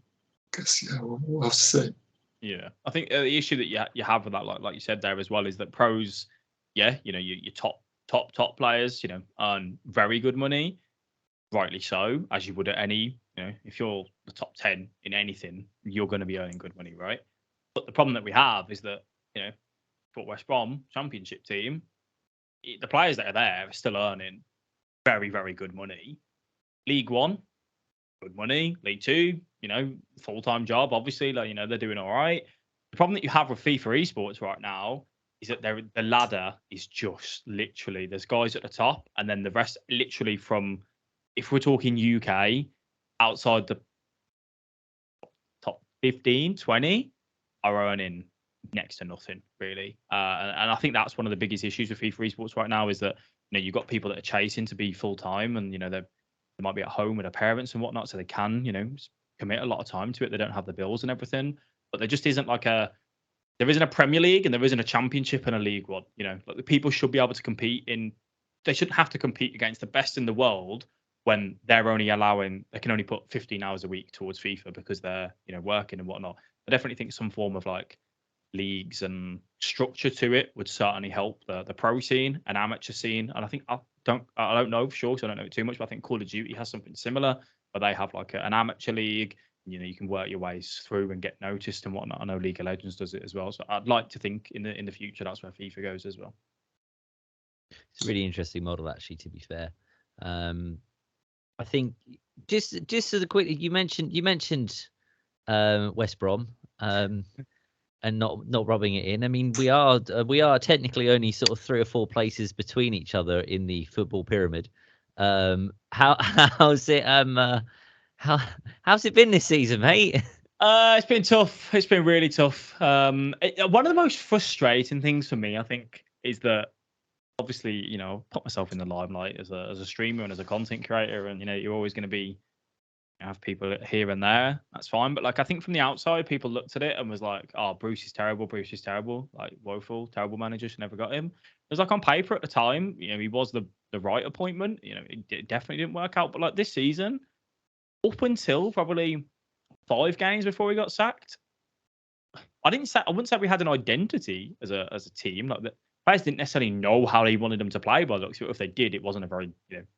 guess yeah, we'll have to see. Yeah, I think the issue that you have with that, like you said there as well, is that pros, yeah, your top players, earn very good money, rightly so, as you would at any, if you're the top 10 in anything, you're going to be earning good money, right? But the problem that we have is that, for West Brom Championship team, the players that are there are still earning very, very good money. League One, good money. League Two, full-time job, obviously, they're doing all right. The problem that you have with FIFA esports right now is that the ladder is just literally, there's guys at the top, and then the rest literally from, if we're talking UK, outside the top 15, 20, are earning next to nothing, really. And I think that's one of the biggest issues with FIFA esports right now is that, you've got people that are chasing to be full-time, and, they might be at home with their parents and whatnot, so they can, commit a lot of time to it. They don't have the bills and everything, but there just isn't there isn't a Premier League and there isn't a Championship and a League One. Like the people should be able to compete they shouldn't have to compete against the best in the world when they can only put 15 hours a week towards FIFA because they're, working and whatnot. I definitely think some form of leagues and structure to it would certainly help the pro scene and amateur scene. And I think I don't know for sure because I don't know it too much, but I think Call of Duty has something similar where they have an amateur league. You can work your ways through and get noticed and whatnot. I know League of Legends does it as well. So I'd like to think in the future that's where FIFA goes as well. It's a really interesting model, actually. To be fair, I think just as a quick, you mentioned West Brom. And not rubbing it in. I mean, we are technically only sort of 3 or 4 places between each other in the football pyramid. How's it how's it been this season, mate? It's been tough. It's been really tough. One of the most frustrating things for me, I think, is that obviously, put myself in the limelight as a streamer and as a content creator, and you're always going to be have people here and there. That's fine, but I think from the outside, people looked at it and was like, "Oh, Bruce is terrible. Bruce is terrible. Woeful, terrible manager. Should never got him." It was on paper at the time, he was the right appointment. It definitely didn't work out. But this season, up until probably 5 games before he got sacked, I wouldn't say we had an identity as a team. The players didn't necessarily know how they wanted them to play. By the looks of it, if they did, it wasn't a very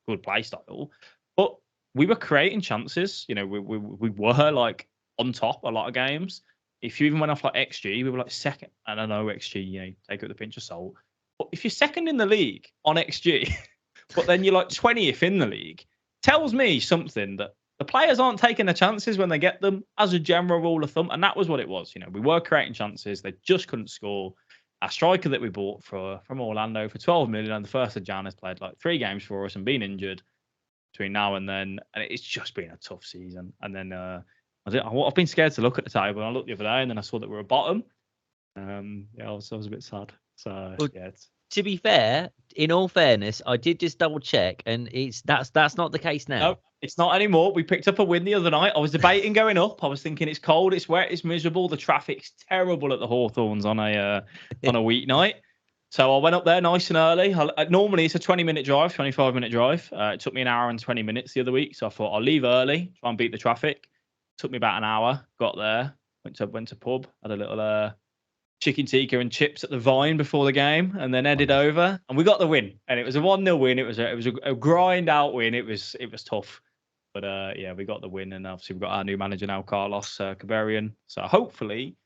good play style. But we were creating chances. We were on top a lot of games. If you even went off XG, we were second. And I know XG, take it with a pinch of salt. But if you're second in the league on XG, but then you're 20th in the league, tells me something that the players aren't taking the chances when they get them as a general rule of thumb. And that was what it was. We were creating chances. They just couldn't score. Our striker that we bought from Orlando for 12 million on the 1st of Jan has played 3 games for us and been injured between now and then, and it's just been a tough season. And then I've been scared to look at the table. And I looked the other day, and then I saw that we were bottom. I was a bit sad. So To be fair, in all fairness, I did just double check, and that's not the case now. No, it's not anymore. We picked up a win the other night. I was debating going up. I was thinking it's cold, it's wet, it's miserable. The traffic's terrible at the Hawthorns on a weeknight. So I went up there nice and early. Normally it's a 20-minute drive, 25-minute drive. It took me an hour and 20 minutes the other week. So I thought I'll leave early, try and beat the traffic. Took me about an hour. Got there, went to pub, had a little chicken tikka and chips at the Vine before the game, and then headed over, and we got the win. And it was a 1-0 win. It was a grind out win. It was tough, but we got the win, and obviously we've got our new manager now, Carlos Caberian. So hopefully.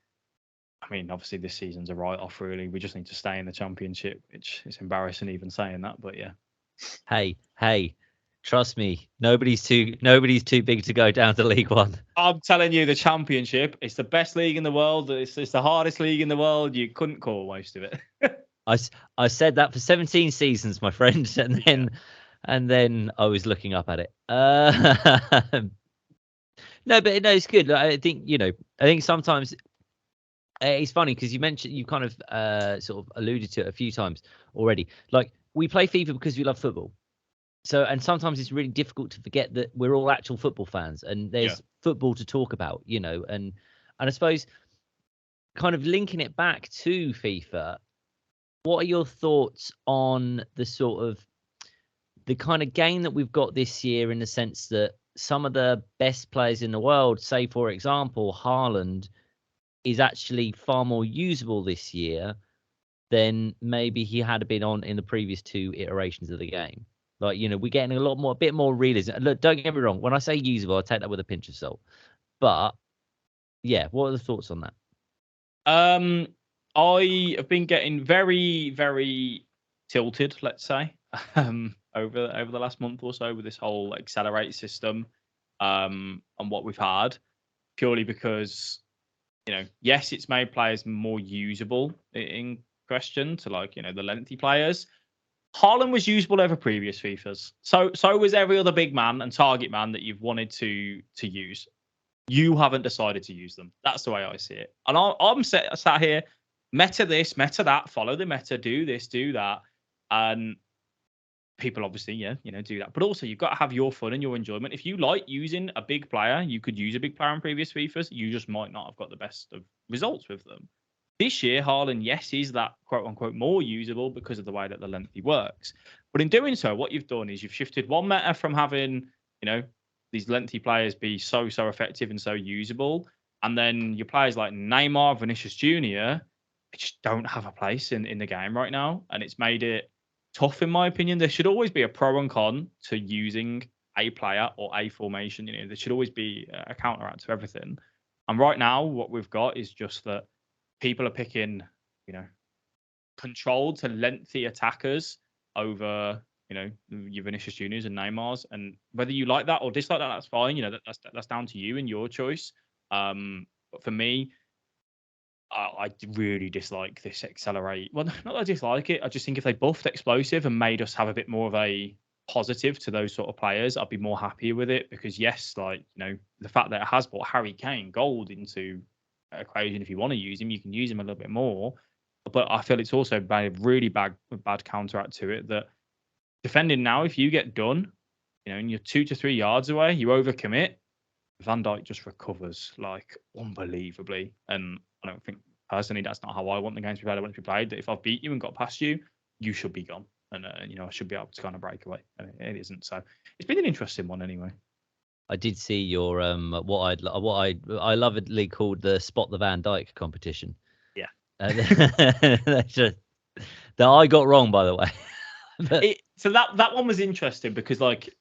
I mean, obviously this season's a write-off, really. We just need to stay in the Championship, which is embarrassing even saying that, but yeah. Hey, trust me, nobody's too big to go down to League One. I'm telling you, the Championship, it's the best league in the world. It's the hardest league in the world. You couldn't call most of it. I said that for 17 seasons, my friend, and then I was looking up at it. No, but no, it's good. I think sometimes. It's funny because you kind of sort of alluded to it a few times already. We play FIFA because we love football. So, and sometimes it's really difficult to forget that we're all actual football fans and there's football to talk about, and I suppose kind of linking it back to FIFA, what are your thoughts on the kind of game that we've got this year, in the sense that some of the best players in the world, say for example, Haaland, is actually far more usable this year than maybe he had been on in the previous 2 iterations of the game. Like, you know, we're getting a bit more realism. Look, don't get me wrong. When I say usable, I take that with a pinch of salt. But yeah, what are the thoughts on that? I have been getting very, very tilted, let's say, over the last month or so with this whole accelerate system, and what we've had, purely because, you know, yes, it's made players more usable in question to, like, you know, the lengthy players. Haaland was usable over previous FIFAs. So was every other big man and target man that you've wanted to use. You haven't decided to use them. That's the way I see it. And I'm sat here, meta this, meta that, follow the meta, do this, do that. And people obviously, yeah, you know, do that. But also you've got to have your fun and your enjoyment. If you like using a big player, you could use a big player in previous FIFAs. You just might not have got the best of results with them. This year, Haaland, yes, is that quote unquote more usable because of the way that the lengthy works. But in doing so, what you've done is you've shifted one meta from having, you know, these lengthy players be so effective and so usable, and then your players like Neymar, Vinicius Jr., they just don't have a place in the game right now, and it's made it tough, in my opinion. There should always be a pro and con to using a player or a formation. You know, there should always be a counteract to everything. And right now, what we've got is just that people are picking, you know, controlled to lengthy attackers over, you know, your Vinicius Juniors and Neymars. And whether you like that or dislike that, that's fine. You know, that's down to you and your choice. But for me, I really dislike this accelerate. Well, not that I dislike it. I just think if they buffed explosive and made us have a bit more of a positive to those sort of players, I'd be more happier with it. Because yes, like, you know, the fact that it has brought Harry Kane gold into equation, if you want to use him, you can use him a little bit more. But I feel it's also a really bad counteract to it that defending now, if you get done, you know, and you're 2 to 3 yards away, you overcommit, Van Dijk just recovers like unbelievably. And I don't think personally that's not how I want the game to be played. I want it to be played that if I've beat you and got past you, you should be gone. And you know, I should be able to kind of break away. And it isn't. So it's been an interesting one anyway. I did see your what I lovingly called the Spot the Van Dijk competition. Yeah. That I got wrong, by the way. So that one was interesting because, like,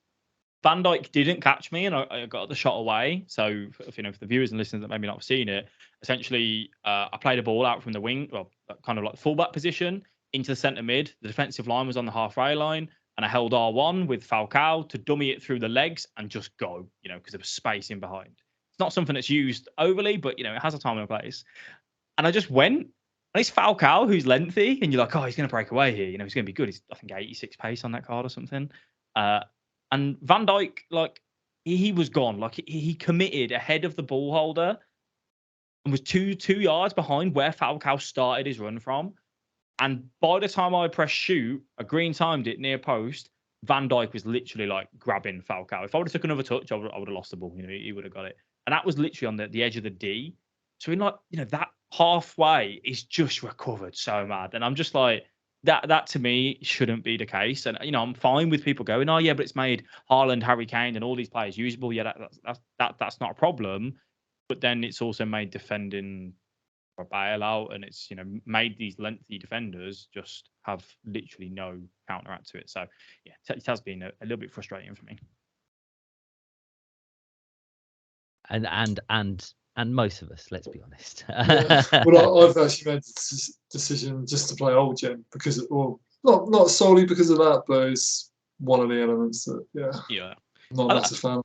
Van Dijk didn't catch me and I got the shot away. So if, you know, for the viewers and listeners that maybe not have seen it, essentially I played a ball out from the wing, well, kind of like fullback position into the centre mid. The defensive line was on the halfway line, and I held R1 with Falcao to dummy it through the legs and just go, you know, because there was space in behind. It's not something that's used overly, but, you know, it has a time and a place. And I just went, and it's Falcao who's lengthy, and you're like, oh, he's going to break away here. You know, he's going to be good. He's, I think, 86 pace on that card or something. And Van Dijk, like, he was gone. Like, he committed ahead of the ball holder and was two yards behind where Falcao started his run from. And by the time I pressed shoot, a green timed it near post, Van Dijk was literally like grabbing Falcao. If I would have took another touch, I would have lost the ball. You know, he would have got it. And that was literally on the edge of the D. So in, like, you know, that halfway is just recovered so mad. And I'm just like, that to me shouldn't be the case. And, you know, I'm fine with people going, oh yeah, but it's made Haaland, Harry Kane, and all these players usable. Yeah, that's not a problem. But then it's also made defending a bailout, and it's, you know, made these lengthy defenders just have literally no counteract to it. So yeah, it has been a little bit frustrating for me. And most of us, let's be honest. Yeah. Well, I've actually made the decision just to play old gen because, well, not solely because of that, but it's one of the elements that, yeah, I'm not a massive fan.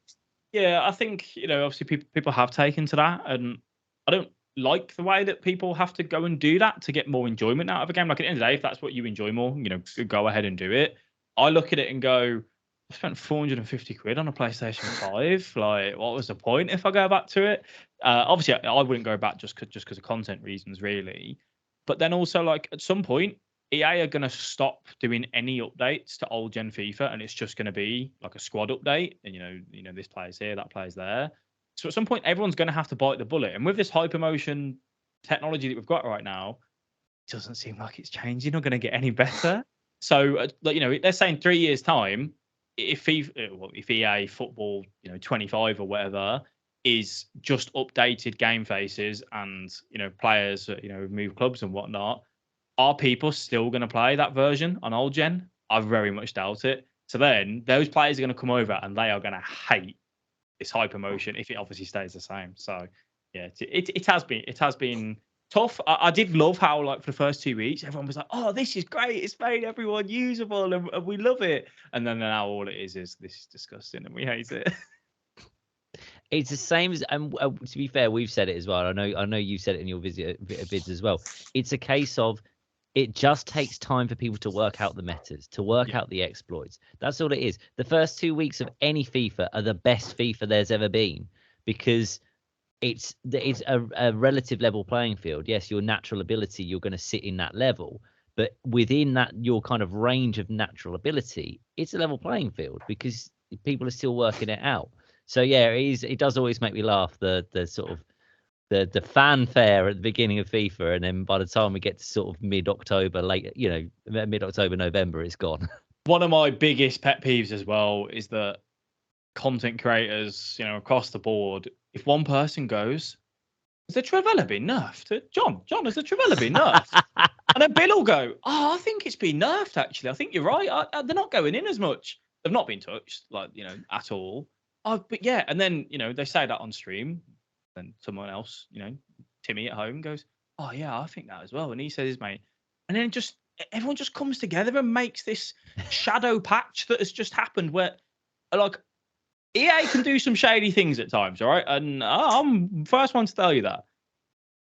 Yeah, I think, you know, obviously people have taken to that, and I don't like the way that people have to go and do that to get more enjoyment out of a game. Like, at the end of the day, if that's what you enjoy more, you know, go ahead and do it. I look at it and go, I spent 450 quid on a PlayStation 5. Like, what was the point if I go back to it? Obviously, I wouldn't go back just because of content reasons, really. But then also, like, at some point, EA are going to stop doing any updates to old gen FIFA, and it's just going to be like a squad update. And, you know, this player's here, that player's there. So at some point, everyone's going to have to bite the bullet. And with this hypermotion technology that we've got right now, it doesn't seem like it's changing or going to get any better. So, like, you know, they're saying 3 years' time, if EA Football, 25 or whatever, is just updated game faces and players move clubs and whatnot, are people still going to play that version on old gen? I very much doubt it. So then those players are going to come over and they are going to hate this hypermotion if it obviously stays the same. So yeah, it has been tough. I did love how, like, for the first 2 weeks, everyone was like, "Oh, this is great! It's made everyone usable, and we love it." And then now all it is this is disgusting, and we hate it. It's the same as, and to be fair, we've said it as well. I know you said it in your vids as well. It's a case of it just takes time for people to work out the metas, to work out the exploits. That's all it is. The first 2 weeks of any FIFA are the best FIFA there's ever been, because it's a relative level playing field. Yes, your natural ability, you're going to sit in that level, but within that, your kind of range of natural ability, it's a level playing field because people are still working it out. So yeah, it does always make me laugh, the sort of the fanfare at the beginning of FIFA, and then by the time we get to sort of mid-October, mid-October, November, it's gone. One of my biggest pet peeves as well is that content creators, across the board, if one person goes, "Has the Trivella been nerfed?" John, has the Trivella been nerfed? And then Bill will go, "Oh, I think it's been nerfed, actually. I think you're right. They're not going in as much. They've not been touched, at all." Oh, but yeah. And then, they say that on stream. And someone else, Timmy at home goes, "Oh, yeah, I think that as well." And he says his mate. And then everyone just comes together and makes this shadow patch that has just happened where, like, EA can do some shady things at times, all right? And I'm the first one to tell you that.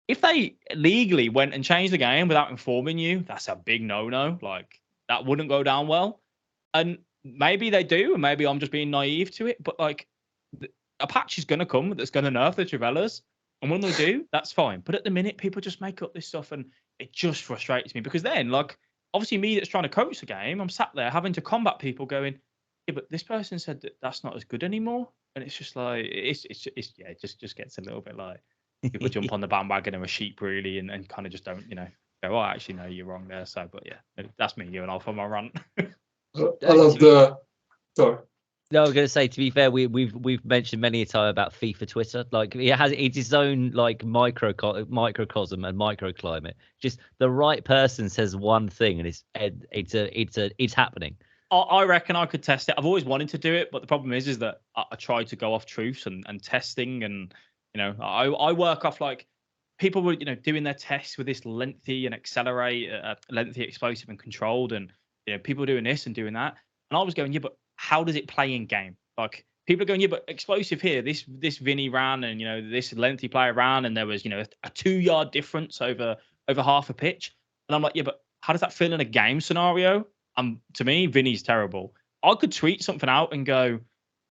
If they legally went and changed the game without informing you, that's a big no-no. Like, that wouldn't go down well. And maybe they do, and maybe I'm just being naive to it. But, like, a patch is going to come that's going to nerf the Trivellas. And when they do, that's fine. But at the minute, people just make up this stuff, and it just frustrates me. Because then, like, obviously me that's trying to coach the game, I'm sat there having to combat people going, "Yeah, but this person said that that's not as good anymore." And it's just like, it just gets a little bit like, people jump on the bandwagon and are sheep, really, and kind of just don't, go, "Oh, actually, no, you're wrong there." So, but yeah, that's me going off on my rant. I love the. Sorry. No, I was going to say, to be fair, we've mentioned many a time about FIFA Twitter. Like, it's its own, like, microcosm and microclimate. Just the right person says one thing, and it's happening. I reckon I could test it. I've always wanted to do it, but the problem is that I try to go off truths and testing, and I work off, like, people were doing their tests with this lengthy and lengthy, explosive and controlled, and people doing this and doing that, and I was going, yeah, but how does it play in game? Like, people are going, yeah, but explosive here, this Vinny ran, and this lengthy player ran, and there was a 2-yard difference over half a pitch, and I'm like, yeah, but how does that feel in a game scenario? To me, Vinny's terrible. I could tweet something out and go, "Do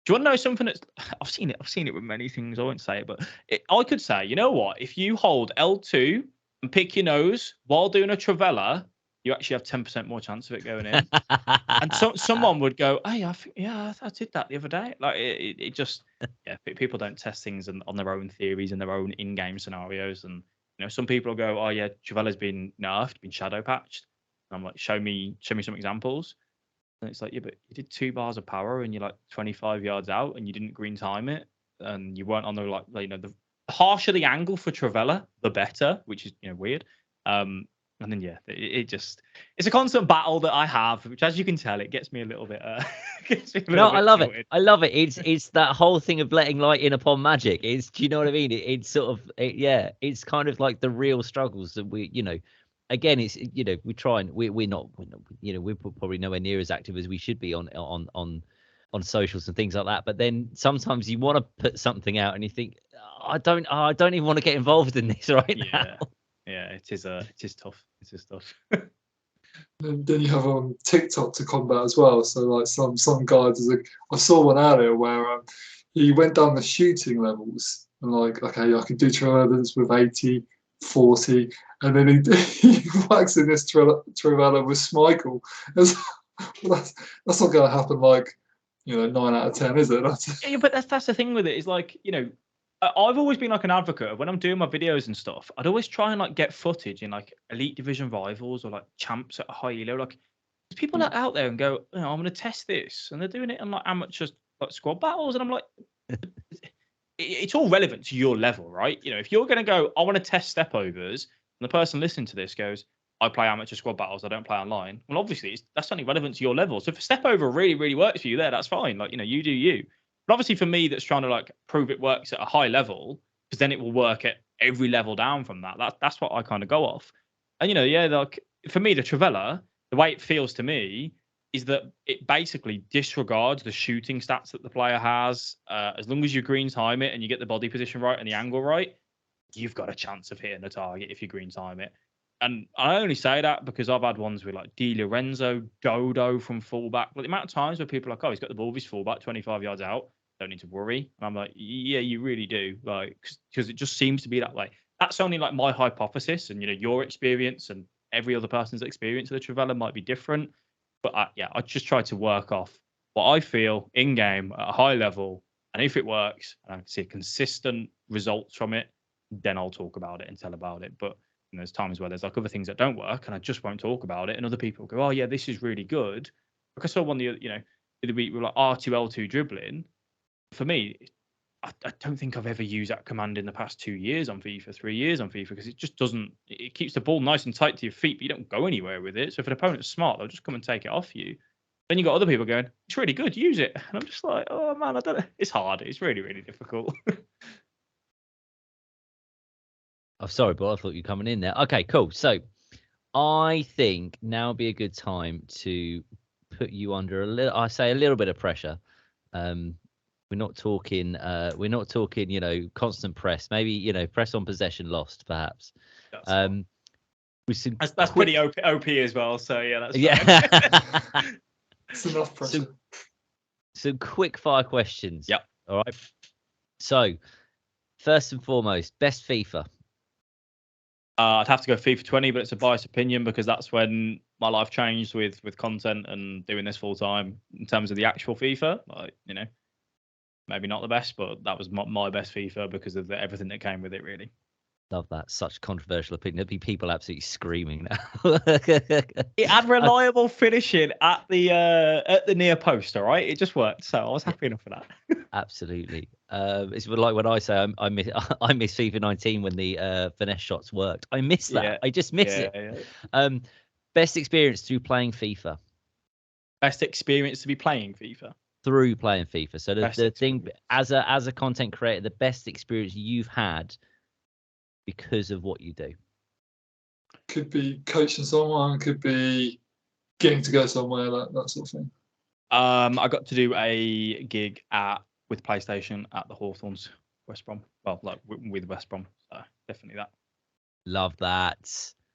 you want to know something that's..." I've seen it with many things. I won't say it, but I could say, "You know what? If you hold L2 and pick your nose while doing a Trivella, you actually have 10% more chance of it going in." And someone would go, "Hey, I think, yeah, I did that the other day." Like, it just, yeah, people don't test things on their own theories and their own in-game scenarios. And some people will go, "Oh yeah, Trivella's been nerfed, been shadow patched." And I'm like, show me some examples. And it's like, yeah, but you did 2 bars of power and you're like 25 yards out and you didn't green time it, and you weren't on the the harsher the angle for Trivella, the better, which is weird. And then yeah, it's a constant battle that I have, which, as you can tell, it gets me a little bit. No, I love it. I love it. It's that whole thing of letting light in upon magic. Do you know what I mean? It's sort of yeah. It's kind of like the real struggles that we Again, it's we try and we're not we're probably nowhere near as active as we should be on socials and things like that. But then sometimes you want to put something out and you think, I don't even want to get involved in this right now. Yeah, it is tough. It is tough. And then you have TikTok to combat as well. So, like, some guys, I saw one earlier where he went down the shooting levels and, like, okay, I could do Trivellans with 80, 40, and then he whacks in this Trivella with Schmeichel. That's not going to happen, like, 9 out of 10, is it? Yeah, but that's the thing with it, is like, I've always been like an advocate of, when I'm doing my videos and stuff, I'd always try and, like, get footage in, like, Elite Division rivals or, like, champs at a high elo. Like, People are out there and go, I'm going to test this, and they're doing it on like amateur like squad battles, and I'm like, it's all relevant to your level, right? If you're going to go, I want to test step overs, and the person listening to this goes, I play amateur squad battles, I don't play online. Well, obviously, that's only relevant to your level. So if a step over really, really works for you there, that's fine. Like, you do you. But obviously, for me, that's trying to like prove it works at a high level, because then it will work at every level down from that. That's what I kind of go off. And like for me, the Trivella, the way it feels to me is that it basically disregards the shooting stats that the player has. As long as you green time it and you get the body position right and the angle right, you've got a chance of hitting the target if you green time it. And I only say that because I've had ones with like Di Lorenzo, Dodo from fullback. But the amount of times where people are like, oh, he's got the ball with his fullback 25 yards out, don't need to worry. And I'm like, yeah, you really do. Like, because it just seems to be that way. That's only like my hypothesis, and your experience and every other person's experience of the Trivella might be different. But I just try to work off what I feel in game at a high level, and if it works and I can see consistent results from it, then I'll talk about it and tell about it. But there's times where there's like other things that don't work, and I just won't talk about it, and other people go, oh yeah, this is really good. Like I saw one the other week with like R2L2 dribbling. For me, I don't think I've ever used that command in the past 2 years on FIFA, 3 years on FIFA, because it just doesn't. It keeps the ball nice and tight to your feet, but you don't go anywhere with it. So if an opponent's smart, they'll just come and take it off you. Then you got other people going, it's really good, use it. And I'm just like, oh man, I don't know. It's hard. It's really, really difficult. I'm sorry, but I thought you were coming in there. Okay, cool. So I think now would be a good time to put you under a little bit of pressure. We're not talking constant press. Maybe, press on possession lost, perhaps. That's pretty OP as well. So yeah, that's it's enough pressure. Some quick fire questions. Yep. All right. So first and foremost, best FIFA. I'd have to go FIFA 20, but it's a biased opinion because that's when my life changed with content and doing this full time. In terms of the actual FIFA, like, maybe not the best, but that was my best FIFA because of everything that came with it, really. Love that. Such a controversial opinion. There'd be people absolutely screaming now. It had reliable finishing at the near post, all right? It just worked. So I was happy enough for that. Absolutely. It's like when I say I miss FIFA 19 when the finesse shots worked. I miss that. Yeah. I just miss it. Yeah. Best experience through playing FIFA. Best experience to be playing FIFA. Through playing FIFA. So the thing as a content creator, the best experience you've had because of what you do. Could be coaching someone, could be getting to go somewhere, that sort of thing. I got to do a gig with PlayStation at the Hawthorns, West Brom. Well, like with West Brom, so definitely that. Love that.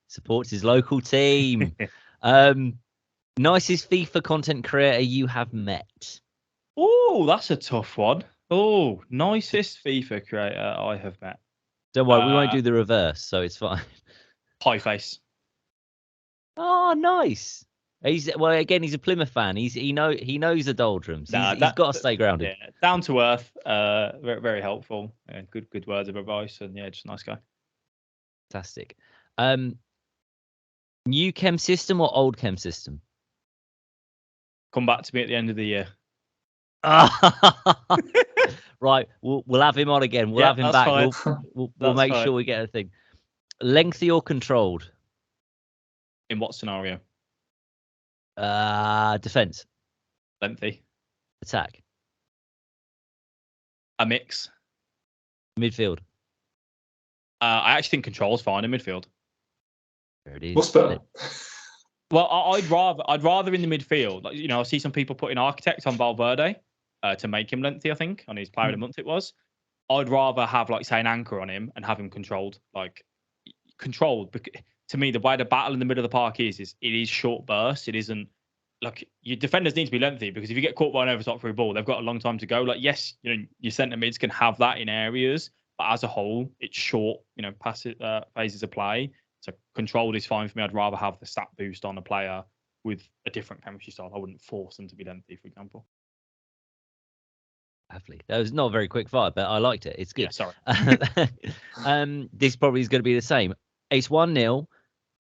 Supports his local team. Nicest FIFA content creator you have met? Oh, that's a tough one. Oh, nicest FIFA creator I have met. Don't worry, we won't do the reverse, so it's fine. Pie face. Oh, nice. He's a Plymouth fan. He knows the doldrums. He's got to stay grounded. Yeah, down to earth. Very, very helpful. Good words of advice, and just a nice guy. Fantastic. New chem system or old chem system? Come back to me at the end of the year. Right, we'll have him on again. We'll have him back. We'll make sure we get a thing. Lengthy or controlled? In what scenario? Defense. Lengthy. Attack. A mix. Midfield. I actually think control's fine in midfield. There it is. What's better? Well, I'd rather in the midfield. Like, I see some people putting architect on Valverde to make him lengthy. I think on his player of the month it was. I'd rather have say an anchor on him and have him controlled. Because to me, the way the battle in the middle of the park is it is short bursts. It isn't like your defenders need to be lengthy because if you get caught by an overtop through a ball, they've got a long time to go. Yes, your centre mids can have that in areas, but as a whole, it's short. Passive phases of play. So controlled is fine for me. I'd rather have the stat boost on a player with a different chemistry style. I wouldn't force them to be lengthy, for example. Lovely. That was not a very quick fire, but I liked it. It's good. Yeah, sorry. This probably is going to be the same. It's 1-0.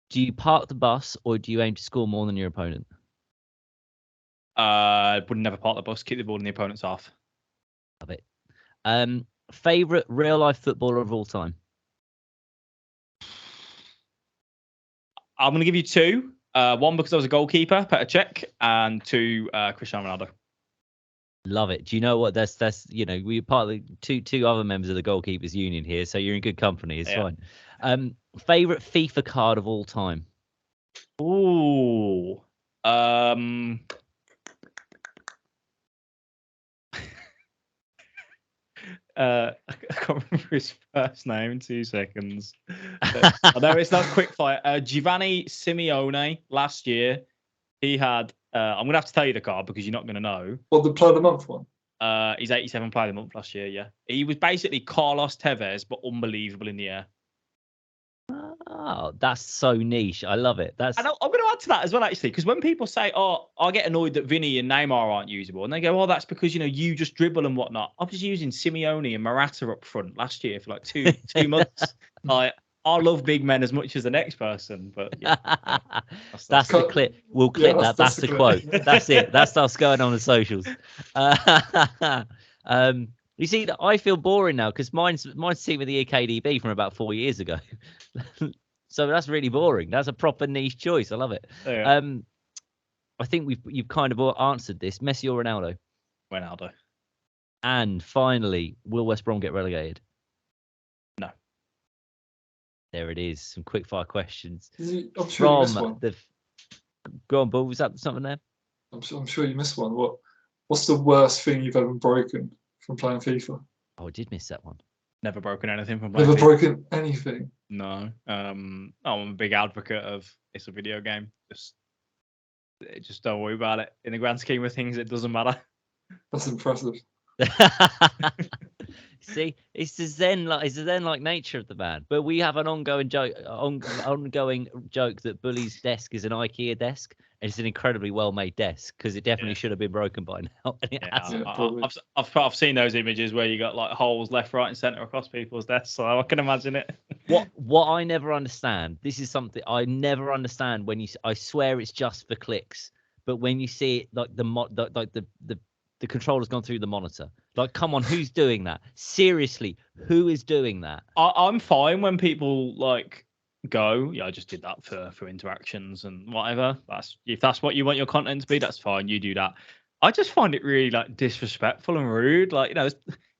Do you park the bus or do you aim to score more than your opponent? Would never park the bus, kick the ball in the opponent's half. Love it. Favorite real life footballer of all time? I'm going to give you two. One, because I was a goalkeeper, Petr Cech, and two, Cristiano Ronaldo. Love it. Do you know what? That's we're part of the two other members of the goalkeepers union here, so you're in good company. It's fine. Favorite FIFA card of all time? Ooh. I can't remember his first name. 2 seconds. I know it's not quick fire. Giovanni Simeone last year. He had. I'm gonna have to tell you the card because you're not gonna know. What, the player of the month one? He's 87 player of the month last year. Yeah, he was basically Carlos Tevez, but unbelievable in the air. Oh, that's so niche. I love it. And I'm going to add to that as well, actually, because when people say, "Oh, I get annoyed that Vinny and Neymar aren't usable," and they go, "Oh, that's because you just dribble and whatnot." I was using Simeone and Morata up front last year for like two months. Like, I love big men as much as the next person, but yeah, that's the clip. We'll clip that. That's the quote. That's it. That stuff's going on the socials. You see, I feel boring now because mine's team with the KDB from about 4 years ago. So that's really boring. That's a proper niche choice. I love it. Yeah. I think you've kind of answered this. Messi or Ronaldo? Ronaldo. And finally, will West Brom get relegated? No. There it is. Some quick fire questions. I'm sure you missed one. Go on, Bull. Was that something there? I'm sure you missed one. What's the worst thing you've ever broken from playing FIFA? Oh, I did miss that one. Never broken anything from playing Never FIFA. Broken anything? No. I'm a big advocate of it's a video game. Just don't worry about it. In the grand scheme of things, it doesn't matter. That's impressive. See, it's the zen like nature of the man. But we have an ongoing joke that Bully's desk is an IKEA desk, and it's an incredibly well-made desk because it definitely should have been broken by now. I've seen those images where you got like holes left, right, and center across people's desks, so I can imagine it. What I never understand. This is something I never understand when I swear it's just for clicks, but when you see it like the controller's gone through the monitor. Like, come on, who's doing that? Seriously, who is doing that? I'm fine when people like go, yeah, I just did that for interactions and whatever. If that's what you want your content to be, that's fine. You do that. I just find it really like disrespectful and rude. Like,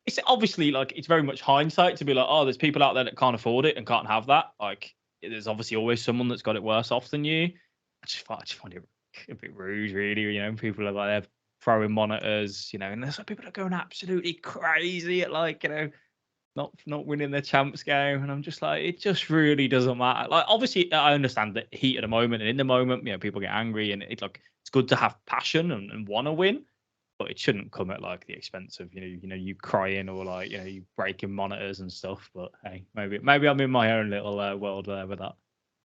it's obviously like it's very much hindsight to be like, oh, there's people out there that can't afford it and can't have that. Like, there's obviously always someone that's got it worse off than you. I just find it a bit rude, really. People are like they're throwing monitors, and there's some people that are going absolutely crazy at not winning the champs game, and I'm just like, it just really doesn't matter. Like, obviously, I understand the heat of the moment, and in the moment, people get angry, and it's good to have passion and want to win, but it shouldn't come at like the expense of you crying or like you breaking monitors and stuff. But hey, maybe I'm in my own little world there with that.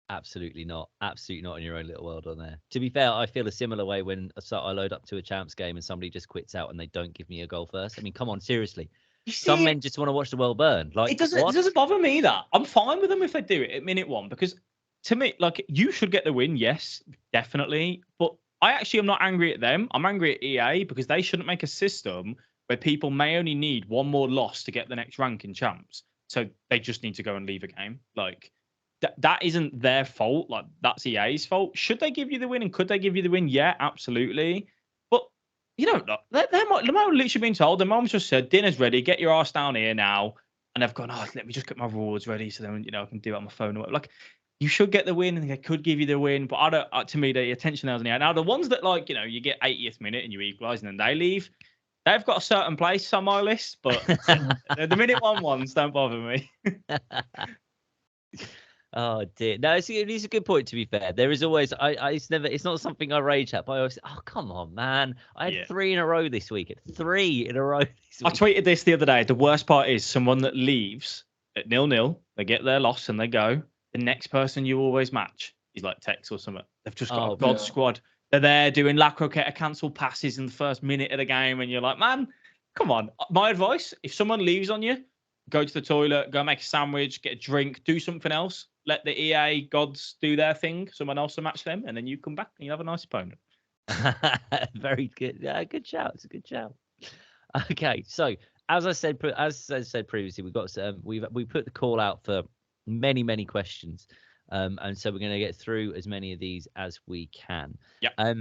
Absolutely not in your own little world on there. To be fair, I feel a similar way when I load up to a champs game and somebody just quits out and they don't give me a goal first. I mean, come on, seriously. Some men just want to watch the world burn. Like, it doesn't bother me that. I'm fine with them if they do it at minute one, because to me, like, you should get the win, yes, definitely. But I actually am not angry at them. I'm angry at EA because they shouldn't make a system where people may only need one more loss to get the next rank in champs. So they just need to go and leave a game. Like, that isn't their fault. Like, that's EA's fault. Should they give you the win and could they give you the win? Yeah, absolutely. But they might have literally been told. The mom's just said, dinner's ready, get your ass down here now. And they've gone, let me just get my rewards ready so then I can do it on my phone. Like, you should get the win and they could give you the win. But to me, the attention there wasn't here. Now, the ones that you get 80th minute and you equalise and then they leave, they've got a certain place on my list. But the minute ones don't bother me. Oh dear. No, it's a good point. To be fair, there is always it's not something I rage at, but I always say, oh come on, man! I had 3 in a row this week. 3 in a row this week. I tweeted this the other day. The worst part is someone that leaves at 0-0. They get their loss and they go. The next person you always match is like Tex or something. They've just got a god squad. They're there doing La Croqueta cancel passes in the first minute of the game, and you're like, man, come on. My advice: if someone leaves on you, go to the toilet, go make a sandwich, get a drink, do something else. Let the EA gods do their thing. Someone else will match them, and then you come back and you have a nice opponent. Very good. Yeah, good shout. It's a good shout. Okay, so as I said previously, we've got we put the call out for many questions, and so we're going to get through as many of these as we can. Yeah.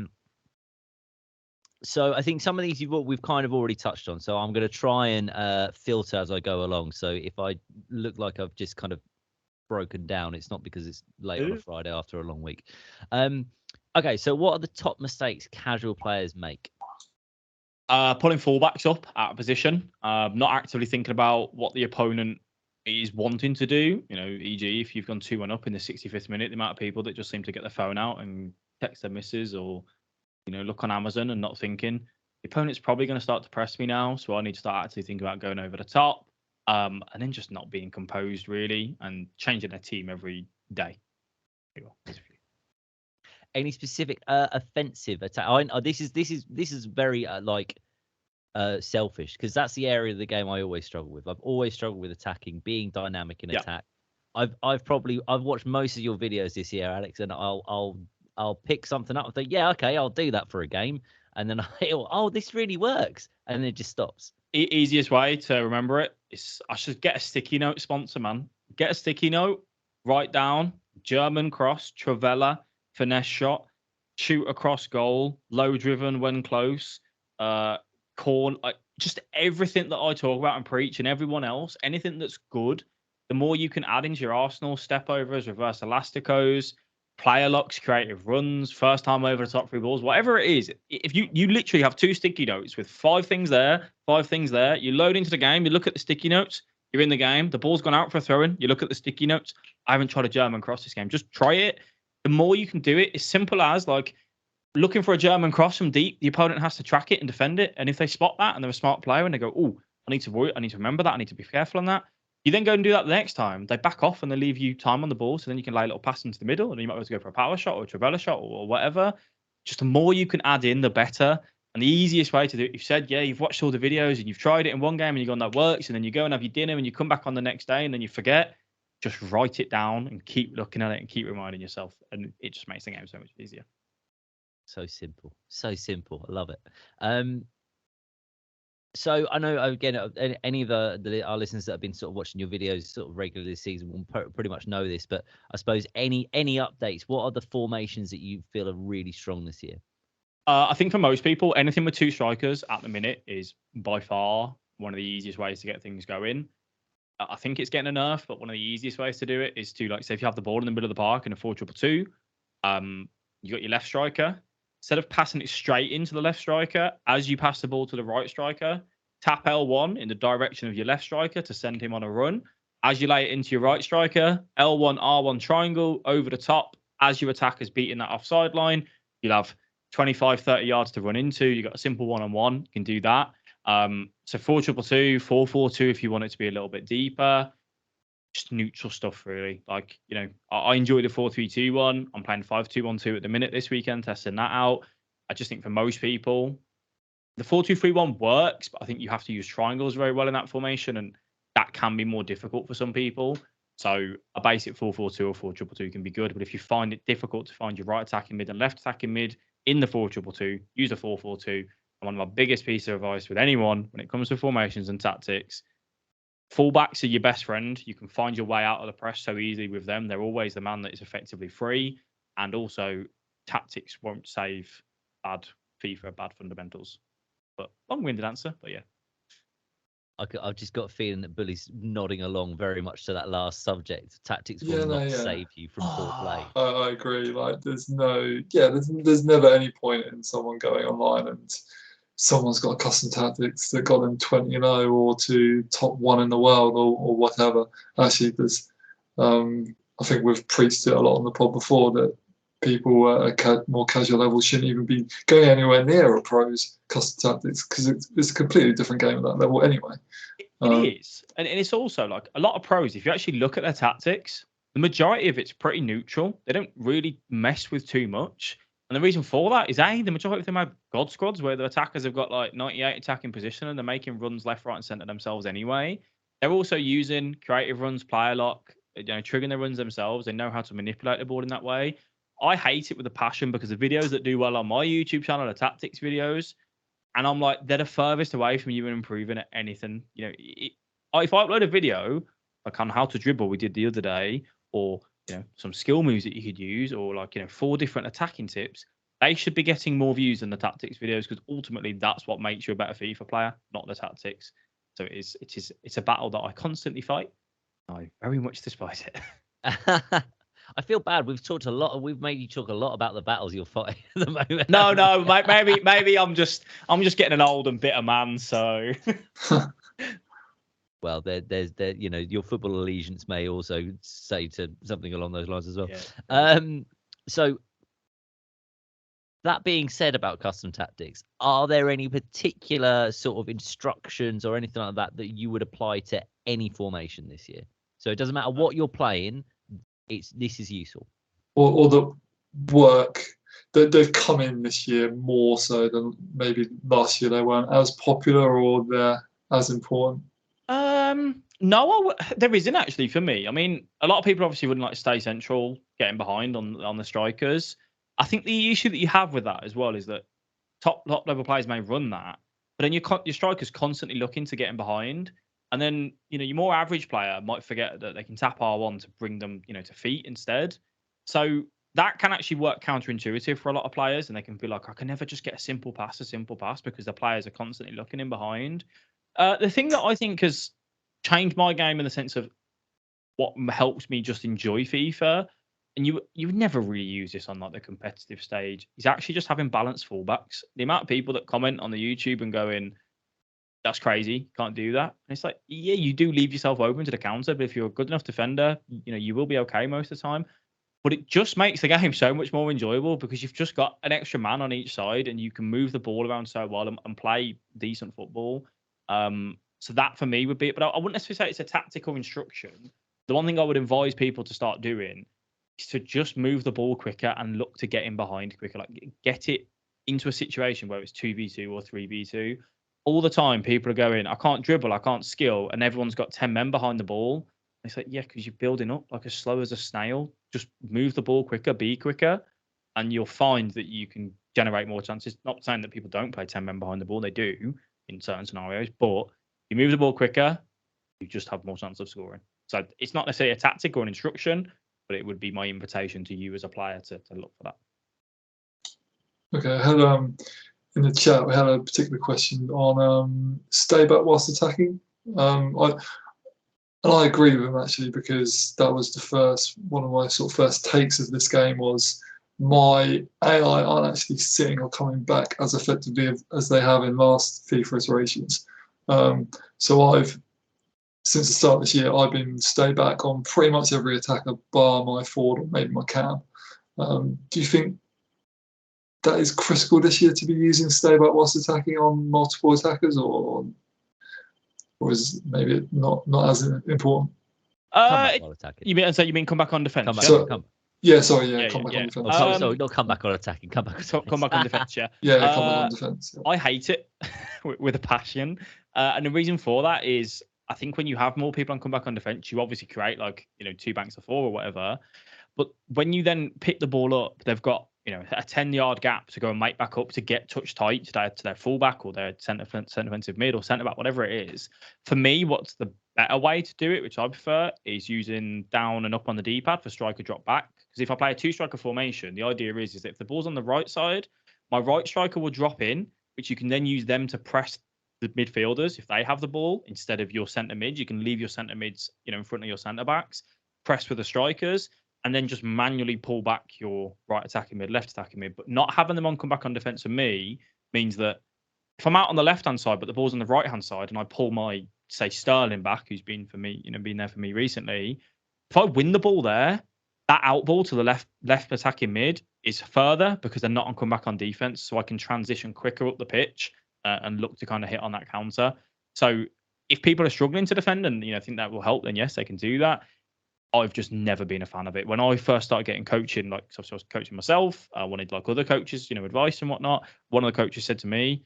So I think some of these we've kind of already touched on. So I'm going to try and filter as I go along. So if I look like I've just kind of broken down, it's not because it's late on a Friday after a long week. Okay, so what are the top mistakes casual players make? Pulling fullbacks up out of position, not actively thinking about what the opponent is wanting to do. You know, e.g., if you've gone 2-1 up in the 65th minute, the amount of people that just seem to get their phone out and text their missus or, you know, look on Amazon and not thinking the opponent's probably going to start to press me now, so I need to start actually thinking about going over the top, and then just not being composed really and changing their team every day. Any specific offensive attack? This is very selfish, because that's the area of the game I always struggle with. I've always struggled with attacking, being dynamic in attack. I've watched most of your videos this year, Alex, and I'll pick something up and think, yeah, okay, I'll do that for a game, and then this really works, and then it just stops. Easiest way to remember it is I should get a sticky note sponsor, man. Get a sticky note, write down German cross, Travella, finesse shot, shoot across goal, low driven when close, corn, just everything that I talk about and preach, and everyone else, anything that's good, the more you can add into your arsenal, step overs, reverse elasticos, player locks, creative runs, first time over the top 3 balls, whatever it is. If you literally have 2 sticky notes with 5 things there, you load into the game, you look at the sticky notes, you're in the game, the ball's gone out for a throw-in, you look at the sticky notes. I haven't tried a German cross this game. Just try it. The more you can do it, it's simple as looking for a German cross from deep. The opponent has to track it and defend it. And if they spot that and they're a smart player and they go, oh, I need to remember that. I need to be careful on that. You then go and do that the next time. They back off and they leave you time on the ball. So then you can lay a little pass into the middle, and you might be able to go for a power shot or a Travella shot or whatever. Just the more you can add in, the better. And the easiest way to do it, you've said, yeah, you've watched all the videos and you've tried it in one game and you've gone, that works. And then you go and have your dinner and you come back on the next day and then you forget. Just write it down and keep looking at it and keep reminding yourself. And it just makes the game so much easier. So simple. So simple. I love it. So I know, again, any of our listeners that have been sort of watching your videos sort of regularly this season will pretty much know this, but I suppose any updates, what are the formations that you feel are really strong this year? I think for most people, anything with 2 strikers at the minute is by far one of the easiest ways to get things going. I think it's getting a nerf, but one of the easiest ways to do it is to, say, if you have the ball in the middle of the park in a 4-2-2, you got your left striker. Instead of passing it straight into the left striker, as you pass the ball to the right striker, tap L1 in the direction of your left striker to send him on a run. As you lay it into your right striker, L1, R1 triangle over the top. As your attacker's beating that offside line, you'll have 25, 30 yards to run into. You've got a simple one-on-one. You can do that. So 4-2-2, 4-4-2 if you want it to be a little bit deeper. Just neutral stuff, really. I enjoy the 4-3-2 one. I'm playing 5-2-1-2 at the minute this weekend, testing that out. I just think for most people, the 4-2-3-1 works, but I think you have to use triangles very well in that formation, and that can be more difficult for some people. So a basic 4-4-2 or 4-2-2 can be good, but if you find it difficult to find your right attacking mid and left attacking mid in the 4-2-2, use a 4-4-2. And one of my biggest pieces of advice with anyone when it comes to formations and tactics, fullbacks are your best friend. You can find your way out of the press so easily with them. They're always the man that is effectively free. And also, tactics won't save bad FIFA, bad fundamentals. But long-winded answer, but yeah. I've just got a feeling that Bully's nodding along very much to that last subject. Tactics will not save you from poor play. I agree. There's never any point in someone going online and someone's got a custom tactics that got them 20-0 or to top 1 in the world or whatever. Actually, there's I think we've preached it a lot on the pod before that people at more casual levels shouldn't even be going anywhere near a pro's custom tactics because it's a completely different game at that level anyway. It is. And it's also a lot of pros, if you actually look at their tactics, the majority of it's pretty neutral. They don't really mess with too much. And the reason for that is, the majority of them have God squads where the attackers have got 98 attacking position and they're making runs left, right, and centre themselves anyway. They're also using creative runs, player lock, triggering their runs themselves. They know how to manipulate the board in that way. I hate it with a passion because the videos that do well on my YouTube channel are tactics videos, and I'm like, they're the furthest away from you improving at anything. You know, if I upload a video like on how to dribble we did the other day, or some skill moves that you could use, or like 4 different attacking tips, they should be getting more views than the tactics videos, because ultimately that's what makes you a better FIFA player, not the tactics. So it's a battle that I constantly fight. I very much despise it. I feel bad. We've made you talk a lot about the battles you're fighting at the moment. No, maybe I'm just getting an old and bitter man. So, well, there's your football allegiance may also say to something along those lines as well. Yeah. So that being said about custom tactics, are there any particular sort of instructions or anything like that that you would apply to any formation this year? So it doesn't matter what you're playing. This is useful. Or the work that they've come in this year more so than maybe last year. They weren't as popular or they're as important. No, there isn't actually for me. I mean, a lot of people obviously wouldn't like to stay central, getting behind on the strikers. I think the issue that you have with that as well is that top level players may run that, but then your strikers constantly looking to get in behind. And then, your more average player might forget that they can tap R1 to bring them, to feet instead. So that can actually work counterintuitive for a lot of players. And they can be like, I can never just get a simple pass, because the players are constantly looking in behind. The thing that I think has changed my game in the sense of what helps me just enjoy FIFA, and you would never really use this on like the competitive stage, is actually just having balanced fullbacks. The amount of people that comment on the YouTube and going, that's crazy, can't do that. And it's like, yeah, you do leave yourself open to the counter, but if you're a good enough defender, you will be okay most of the time. But it just makes the game so much more enjoyable because you've just got an extra man on each side and you can move the ball around so well and play decent football. So that for me would be it. But I wouldn't necessarily say it's a tactical instruction. The one thing I would advise people to start doing is to just move the ball quicker and look to get in behind quicker. Like get it into a situation where it's 2v2 or 3v2. All the time, people are going, I can't dribble, I can't skill, and everyone's got 10 men behind the ball. And it's like, yeah, because you're building up like as slow as a snail. Just move the ball quicker, be quicker, and you'll find that you can generate more chances. Not saying that people don't play 10 men behind the ball, they do in certain scenarios, but you move the ball quicker, you just have more chance of scoring. So it's not necessarily a tactic or an instruction, but it would be my invitation to you as a player to look for that. Okay, I had in the chat we had a particular question on stay back whilst attacking. I agree with him actually, because that was one of my sort of first takes of this game was my AI aren't actually sitting or coming back as effectively as they have in last FIFA iterations. So since the start of this year, I've been stay back on pretty much every attacker bar my forward or maybe my cam. Do you think that is critical this year to be using stay back whilst attacking on multiple attackers, or is maybe not as important? Come back while attacking. You mean come back on defense? Come back. So, come. Yeah, sorry, yeah, come back on defense. Oh, sorry, not come back on attacking. Come back on defense. Come back on defense, yeah. Yeah, come back on defense. Yeah. I hate it with a passion. And the reason for that is I think when you have more people on come back on defense, you obviously create like, 2 banks of 4 or whatever. But when you then pick the ball up, they've got, a 10-yard gap to go and make back up to get touch tight to their fullback or their centre defensive mid or centre back, whatever it is. For me, what's the better way to do it, which I prefer, is using down and up on the D-pad for striker drop back. Because if I play a 2-striker formation, the idea is that if the ball's on the right side, my right striker will drop in, which you can then use them to press the midfielders if they have the ball instead of your centre mid. You can leave your centre mids, in front of your centre backs, press with the strikers, and then just manually pull back your right attacking mid, left attacking mid. But not having them on come back on defence for me means that if I'm out on the left-hand side, but the ball's on the right-hand side, and I pull my, say, Sterling back, who's been for me, been there for me recently, if I win the ball there, that out ball to the left attacking mid is further because they're not on come back on defence, so I can transition quicker up the pitch and look to kind of hit on that counter. So if people are struggling to defend and think that will help, then yes, they can do that. I've just never been a fan of it. When I first started getting coaching, like so I was coaching myself, I wanted like other coaches, advice and whatnot. One of the coaches said to me,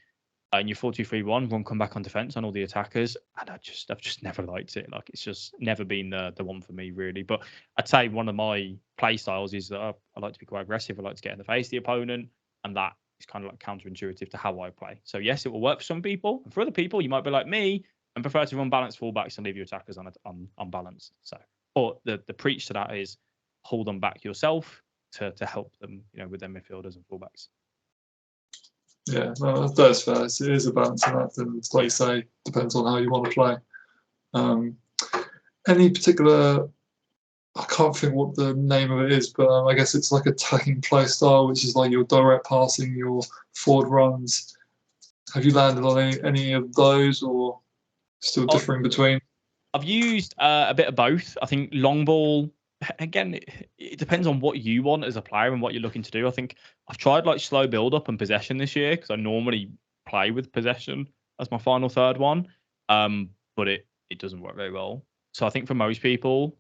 And your 4-2-3-1, run come back on defense on all the attackers, and I've just never liked it. Like, it's just never been the one for me, really. But I'd say one of my play styles is that I like to be quite aggressive. I like to get in the face of the opponent, and that is kind of like counterintuitive to how I play. So yes, it will work for some people, and for other people, you might be like me and prefer to run balanced fullbacks and leave your attackers on balanced. So, but the preach to that is hold them back yourself to help them, with their midfielders and fullbacks. Yeah, no, that's fair. It is a balancing act, and like you say, depends on how you want to play. Any particular, I can't think what the name of it is, but I guess it's like attacking play style, which is like your direct passing, your forward runs. Have you landed on any of those, or still differing between? I've used a bit of both. I think long ball, again, it depends on what you want as a player and what you're looking to do. I think I've tried like slow build up and possession this year because I normally play with possession as my final third one, but it doesn't work very well. So I think for most people,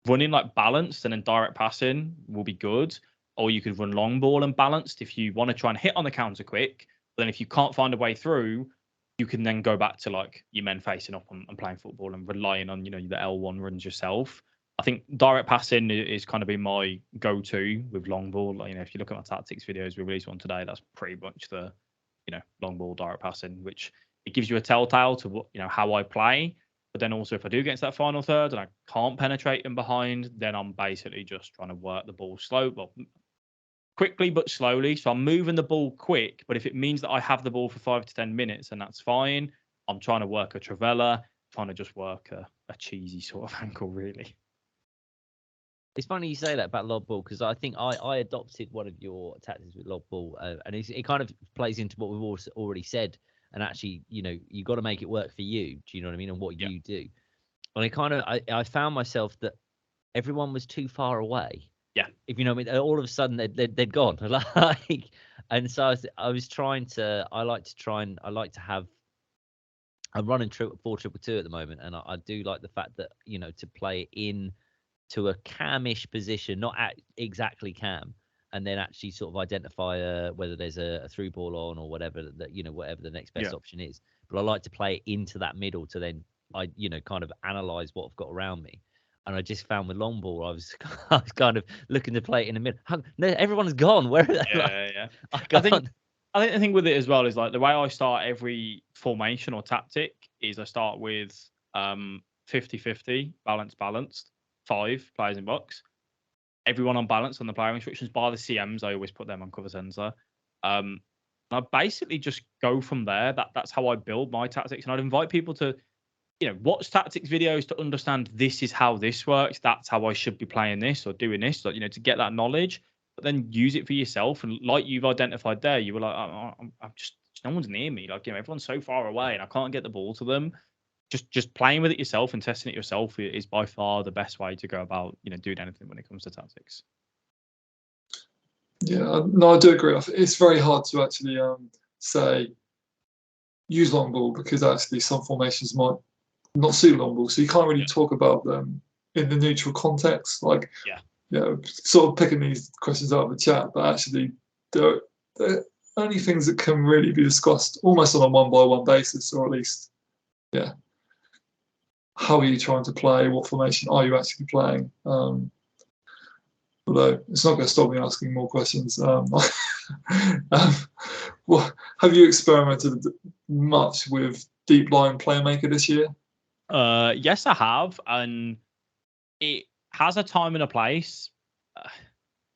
running like balanced and then direct passing will be good. Or you could run long ball and balanced if you want to try and hit on the counter quick. But then if you can't find a way through, you can then go back to like your men facing up and playing football and relying on, the L1 runs yourself. I think direct passing is kind of been my go-to with long ball. Like, if you look at my tactics videos, we released one today. That's pretty much the, long ball direct passing, which it gives you a telltale to what, how I play. But then also if I do get into that final third and I can't penetrate in behind, then I'm basically just trying to work the ball quickly but slowly. So I'm moving the ball quick, but if it means that I have the ball for 5 to 10 minutes, and that's fine. I'm trying to work a Travella, trying to just work a cheesy sort of ankle, really. It's funny you say that about lob ball, because I think I adopted one of your tactics with lob ball, and it kind of plays into what we've already said. And actually, you got to make it work for you. Do you know what I mean? And what you do. And I found myself that everyone was too far away. Yeah. If you know what I mean, all of a sudden they'd gone. Like, and so I was trying to. I like to have. I'm running 4-2-2 at the moment, and I do like the fact that to play in to a camish position, not at exactly cam, and then actually sort of identify whether there's a through ball on or whatever that whatever the next best option is. But I like to play it into that middle to then kind of analyze what I've got around me. And I just found with long ball, I was kind of looking to play it in the middle. No, everyone's gone. Where are they? Yeah. I think the thing with it as well is like the way I start every formation or tactic is I start with 50-50, balanced, 5 players in box. Everyone on balance on the player instructions, bar the CMs. I always put them on cover sensor. I basically just go from there. That's how I build my tactics, and I'd invite people to, watch tactics videos to understand this is how this works. That's how I should be playing this or doing this, to get that knowledge. But then use it for yourself. And like you've identified there, you were like, I'm just no one's near me. Like, everyone's so far away, and I can't get the ball to them. Just playing with it yourself and testing it yourself is by far the best way to go about, doing anything when it comes to tactics. Yeah, no, I do agree. It's very hard to actually say use long ball, because actually some formations might not suit long ball, so you can't really talk about them in the neutral context. Like, sort of picking these questions out of the chat, but actually they're only things that can really be discussed almost on a one-by-one basis, or at least, how are you trying to play? What formation are you actually playing? Although it's not going to stop me asking more questions. Well, have you experimented much with deep line playmaker this year? Yes, I have, and it has a time and a place.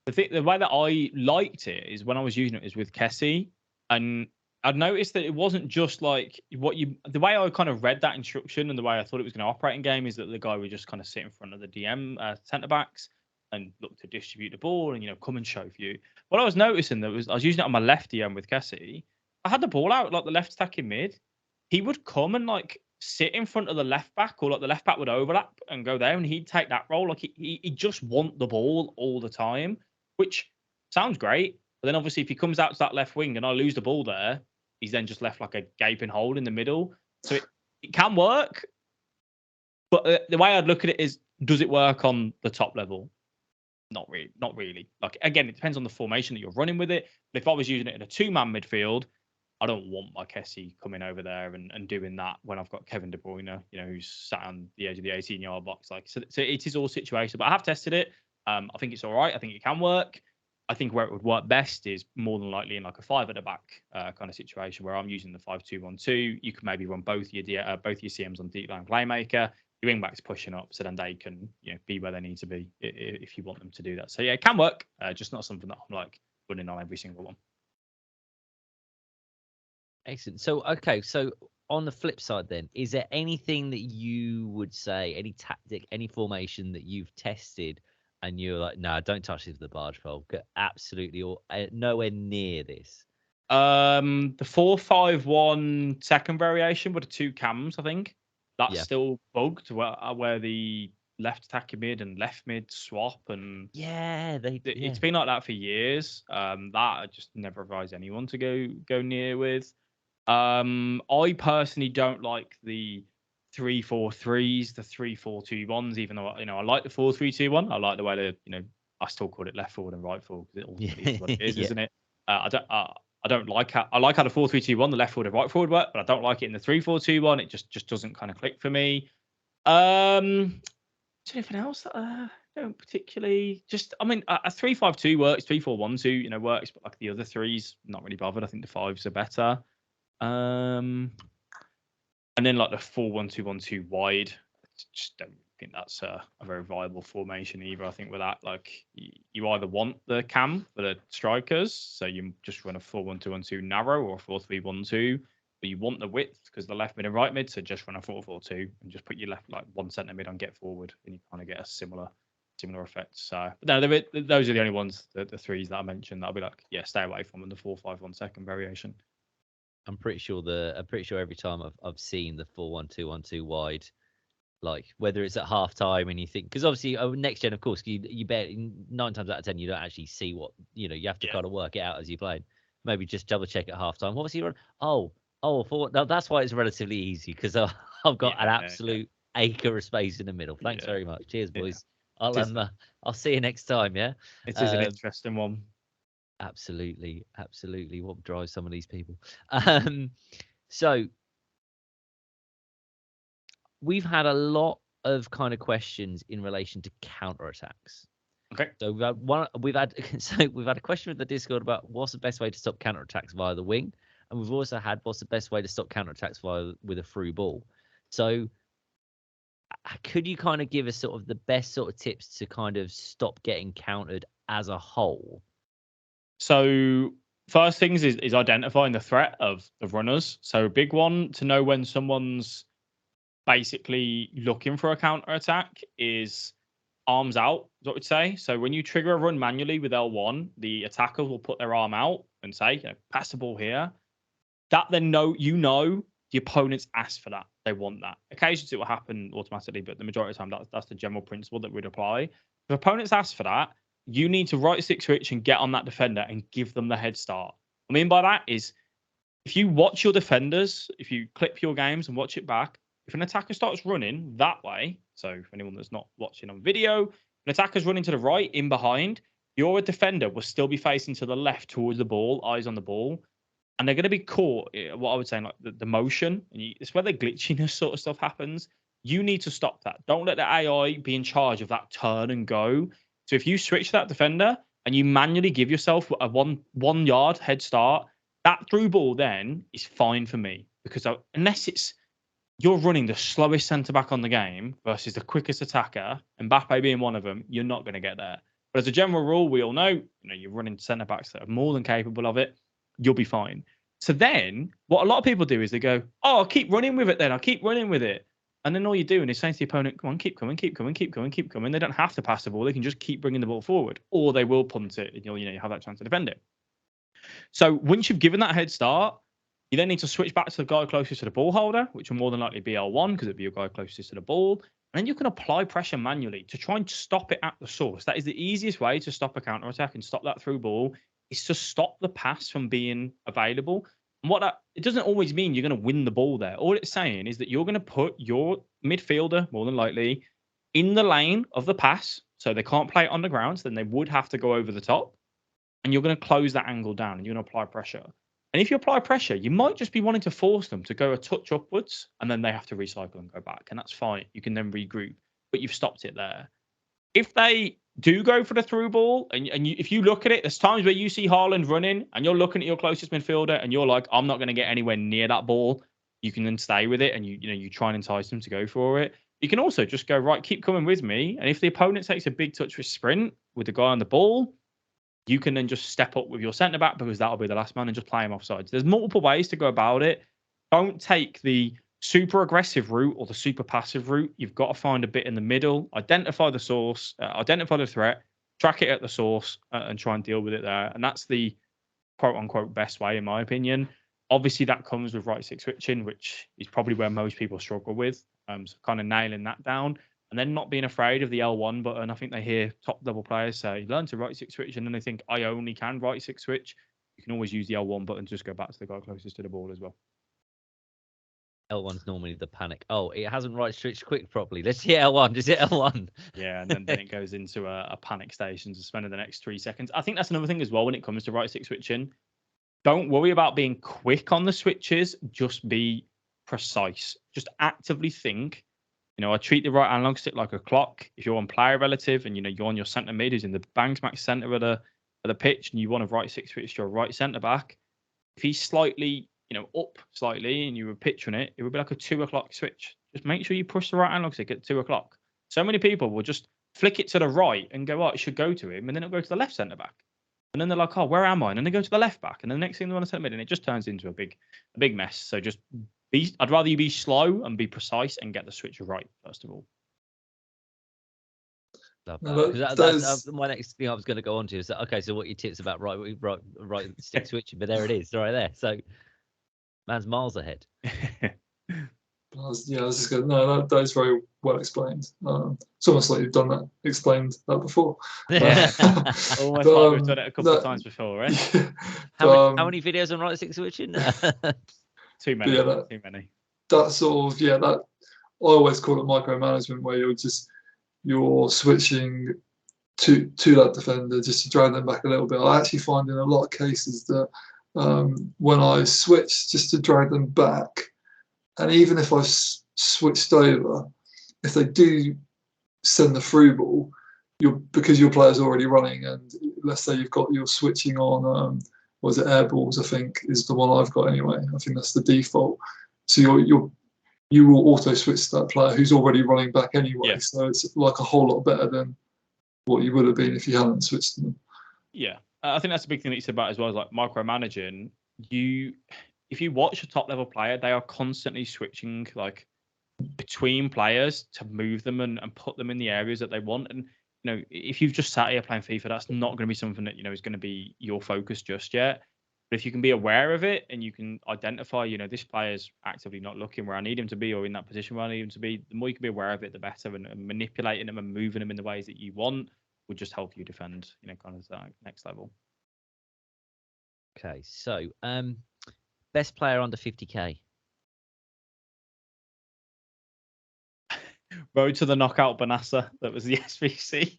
The way that I liked it is when I was using it is with Kessie, and I'd noticed that it wasn't just like the way I kind of read that instruction and the way I thought it was going to operate in game is that the guy would just kind of sit in front of the DM centre backs and look to distribute the ball and come and show for you. What I was noticing I was using it on my left DM with Kessie. I had the ball out like the left attacking mid. He would come and like sit in front of the left back, or like the left back would overlap and go there, and he'd take that role. Like he just want the ball all the time, which sounds great. But then obviously if he comes out to that left wing and I lose the ball there, he's then just left like a gaping hole in the middle. So it can work, but the way I'd look at it is, does it work on the top level? Not really. Like, again, it depends on the formation that you're running with it. But if I was using it in a 2-man midfield, I don't want my Kessie coming over there and doing that when I've got Kevin De Bruyne, who's sat on the edge of the 18-yard box. So it is all situational, but I have tested it. I think it's all right. I think it can work. I think where it would work best is more than likely in like a 5 at the back kind of situation where I'm using the 5-2-1-2. You can maybe run both your CMs on deep line playmaker. Your wing backs pushing up, so then they can be where they need to be if you want them to do that. So yeah, it can work. Just not something that I'm like running on every single one. Excellent. So, okay. So on the flip side then, is there anything that you would say, any tactic, any formation that you've tested and you're like, no, don't touch this with the barge pole. Absolutely or nowhere near this. The 4-5-1 second variation with the 2 cams, I think. That's still bugged where the left attacking mid and left mid swap, and it's been like that for years. That I just never advise anyone to go near with. I personally don't like the 3-4-3s, the 3-4-2-1s, even though I like the 4-3-2-1. I like the way that I still call it left forward and right forward because it ultimately is what it is, isn't it? I don't like how the 4-3-2-1, the left forward and right forward work, but I don't like it in the 3-4-2-1. It just doesn't kind of click for me. Is there anything else that I don't particularly a 3-5-2 works, 3-4-1-2, works, but like the other threes, not really bothered. I think the 5s are better. And then like the 4-1-2-1-2 wide, just don't think that's a very viable formation either. I think with that, like you either want the cam for the strikers, so you just run a 4-1-2-1-2 narrow or a 4-3-1-2, but you want the width because the left mid and right mid, so just run a 4-4-2 and just put your left like 1 centre mid on get forward, and you kind of get a similar effect. So no, those are the only ones, the threes that I mentioned that I'll be like, yeah, stay away from, and the 4-5-1 second variation. I'm pretty sure every time I've seen the 4-1-2-1-2 wide, like whether it's at half time and you think, because obviously next gen, of course, you bet 9 times out of 10 you don't actually see what you have to kind of work it out as you play. Maybe just double check at half time. What was he run? Oh, no, that's why it's relatively easy because I've got an absolute acre of space in the middle. Thanks very much. Cheers, boys. I'll see you next time. Yeah, it is an interesting one. Absolutely. What drives some of these people? So we've had a lot of kind of questions in relation to counterattacks. Okay. So we've had a question with the Discord about what's the best way to stop counterattacks via the wing, and we've also had what's the best way to stop counterattacks with a through ball. So could you kind of give us sort of the best sort of tips to kind of stop getting countered as a whole? So first things is identifying the threat of the runners. So a big one to know when someone's basically looking for a counter attack is arms out, is what we'd say. So when you trigger a run manually with L1, the attacker will put their arm out and say, pass the ball here. That then the opponent's asked for that. They want that. Occasionally it will happen automatically, but the majority of the time that's the general principle that we'd apply. If opponents ask for that, you need to right stick switch and get on that defender and give them the head start. I mean by that is if you watch your defenders, if you clip your games and watch it back, if an attacker starts running that way, so for anyone that's not watching on video, an attacker's running to the right, in behind, your defender will still be facing to the left towards the ball, eyes on the ball, and they're going to be caught, what I would say, like the motion. And it's where the glitchiness sort of stuff happens. You need to stop that. Don't let the AI be in charge of that turn and go. So if you switch that defender and you manually give yourself a 1 yard head start, that through ball then is fine for me because unless you're running the slowest centre back on the game versus the quickest attacker, Mbappe being one of them, you're not going to get there. But as a general rule, we all know, you're running centre backs that are more than capable of it. You'll be fine. So then what a lot of people do is they go, oh, I'll keep running with it then. I'll keep running with it. And then all you're doing is saying to the opponent, come on, keep coming. They don't have to pass the ball. They can just keep bringing the ball forward, or they will punt it, and you have that chance to defend it. So once you've given that head start, you then need to switch back to the guy closest to the ball holder, which will more than likely be L1 because it'll be your guy closest to the ball. And then you can apply pressure manually to try and stop it at the source. That is the easiest way to stop a counter attack and stop that through ball, is to stop the pass from being available. And it doesn't always mean you're going to win the ball there. All it's saying is that you're going to put your midfielder, more than likely, in the lane of the pass, so they can't play it on the ground, so then they would have to go over the top. And you're going to close that angle down and you're going to apply pressure. And if you apply pressure, you might just be wanting to force them to go a touch upwards, and then they have to recycle and go back, and that's fine. You can then regroup, but you've stopped it there. If they do go for the through ball, and if you look at it, there's times where you see Haaland running, and you're looking at your closest midfielder, and you're like, I'm not going to get anywhere near that ball. You can then stay with it, and you try and entice them to go for it. You can also just go, right, keep coming with me, and if the opponent takes a big touch with sprint with the guy on the ball, you can then just step up with your centre back, because that'll be the last man, and just play him offsides. There's multiple ways to go about it. Don't take the super aggressive route or the super passive route. You've got to find a bit in the middle, identify the source, identify the threat, track it at the source, and try and deal with it there. And that's the quote unquote best way, in my opinion. Obviously, that comes with right stick switching, which is probably where most people struggle with. So kind of nailing that down. And then not being afraid of the L1 button. I think they hear top level players say, learn to right stick switch, and then they think, I only can right stick switch. You can always use the L1 button to just go back to the guy closest to the ball as well. L1's normally the panic. Oh, it hasn't right switched quick properly. Let's hit L1. Just hit L1. Yeah, and then it goes into a panic station to spend the next 3 seconds. I think that's another thing as well when it comes to right stick switching. Don't worry about being quick on the switches. Just be precise. Just actively think. I treat the right analog stick like a clock. If you're on player relative and you're on your centre mid who's in the bang smack centre of the pitch, and you want to right stick switch your right centre back, if he's slightly up slightly and you were picturing it, it would be like a 2 o'clock switch. Just make sure you push the right analog stick at 2 o'clock. So many people will just flick it to the right and go, oh, it should go to him, and then it'll go to the left centre back. And then they're like, oh, where am I? And then they go to the left back, and then the next thing they want to set mid, and it just turns into a big mess. So just I'd rather you be slow and be precise and get the switch right first of all. That's my next thing I was going to go on to is that, okay, so what are your tips about right stick switching? But there it is, right there. So man's miles ahead. I was just going, no, that is very well explained. It's almost like you've explained that before. Almost like we've done it a couple of times before, right? Yeah, how many videos on right stick switching? Too many. Too many. That sort of, that I always call it micromanagement, where you're switching to that defender just to drag them back a little bit. I actually find in a lot of cases that when I switch just to drag them back, and even if I've switched over, if they do send the through ball, because your player's already running, and let's say you're switching on air balls, I think is the one I've got anyway. I think that's the default. So you will auto switch to that player who's already running back anyway. Yeah. So it's like a whole lot better than what you would have been if you hadn't switched them. Yeah, I think that's a big thing that you said about as well, is like micromanaging. If you watch a top level player, they are constantly switching like between players to move them and put them in the areas that they want. And if you've just sat here playing FIFA, that's not going to be something that is going to be your focus just yet. But if you can be aware of it and you can identify, this player's actively not looking where I need him to be, or in that position where I need him to be, the more you can be aware of it, the better. And manipulating them and moving them in the ways that you want would just help you defend, kind of that next level. Okay, so best player under 50k. Road to the knockout Banassa. That was the SVC.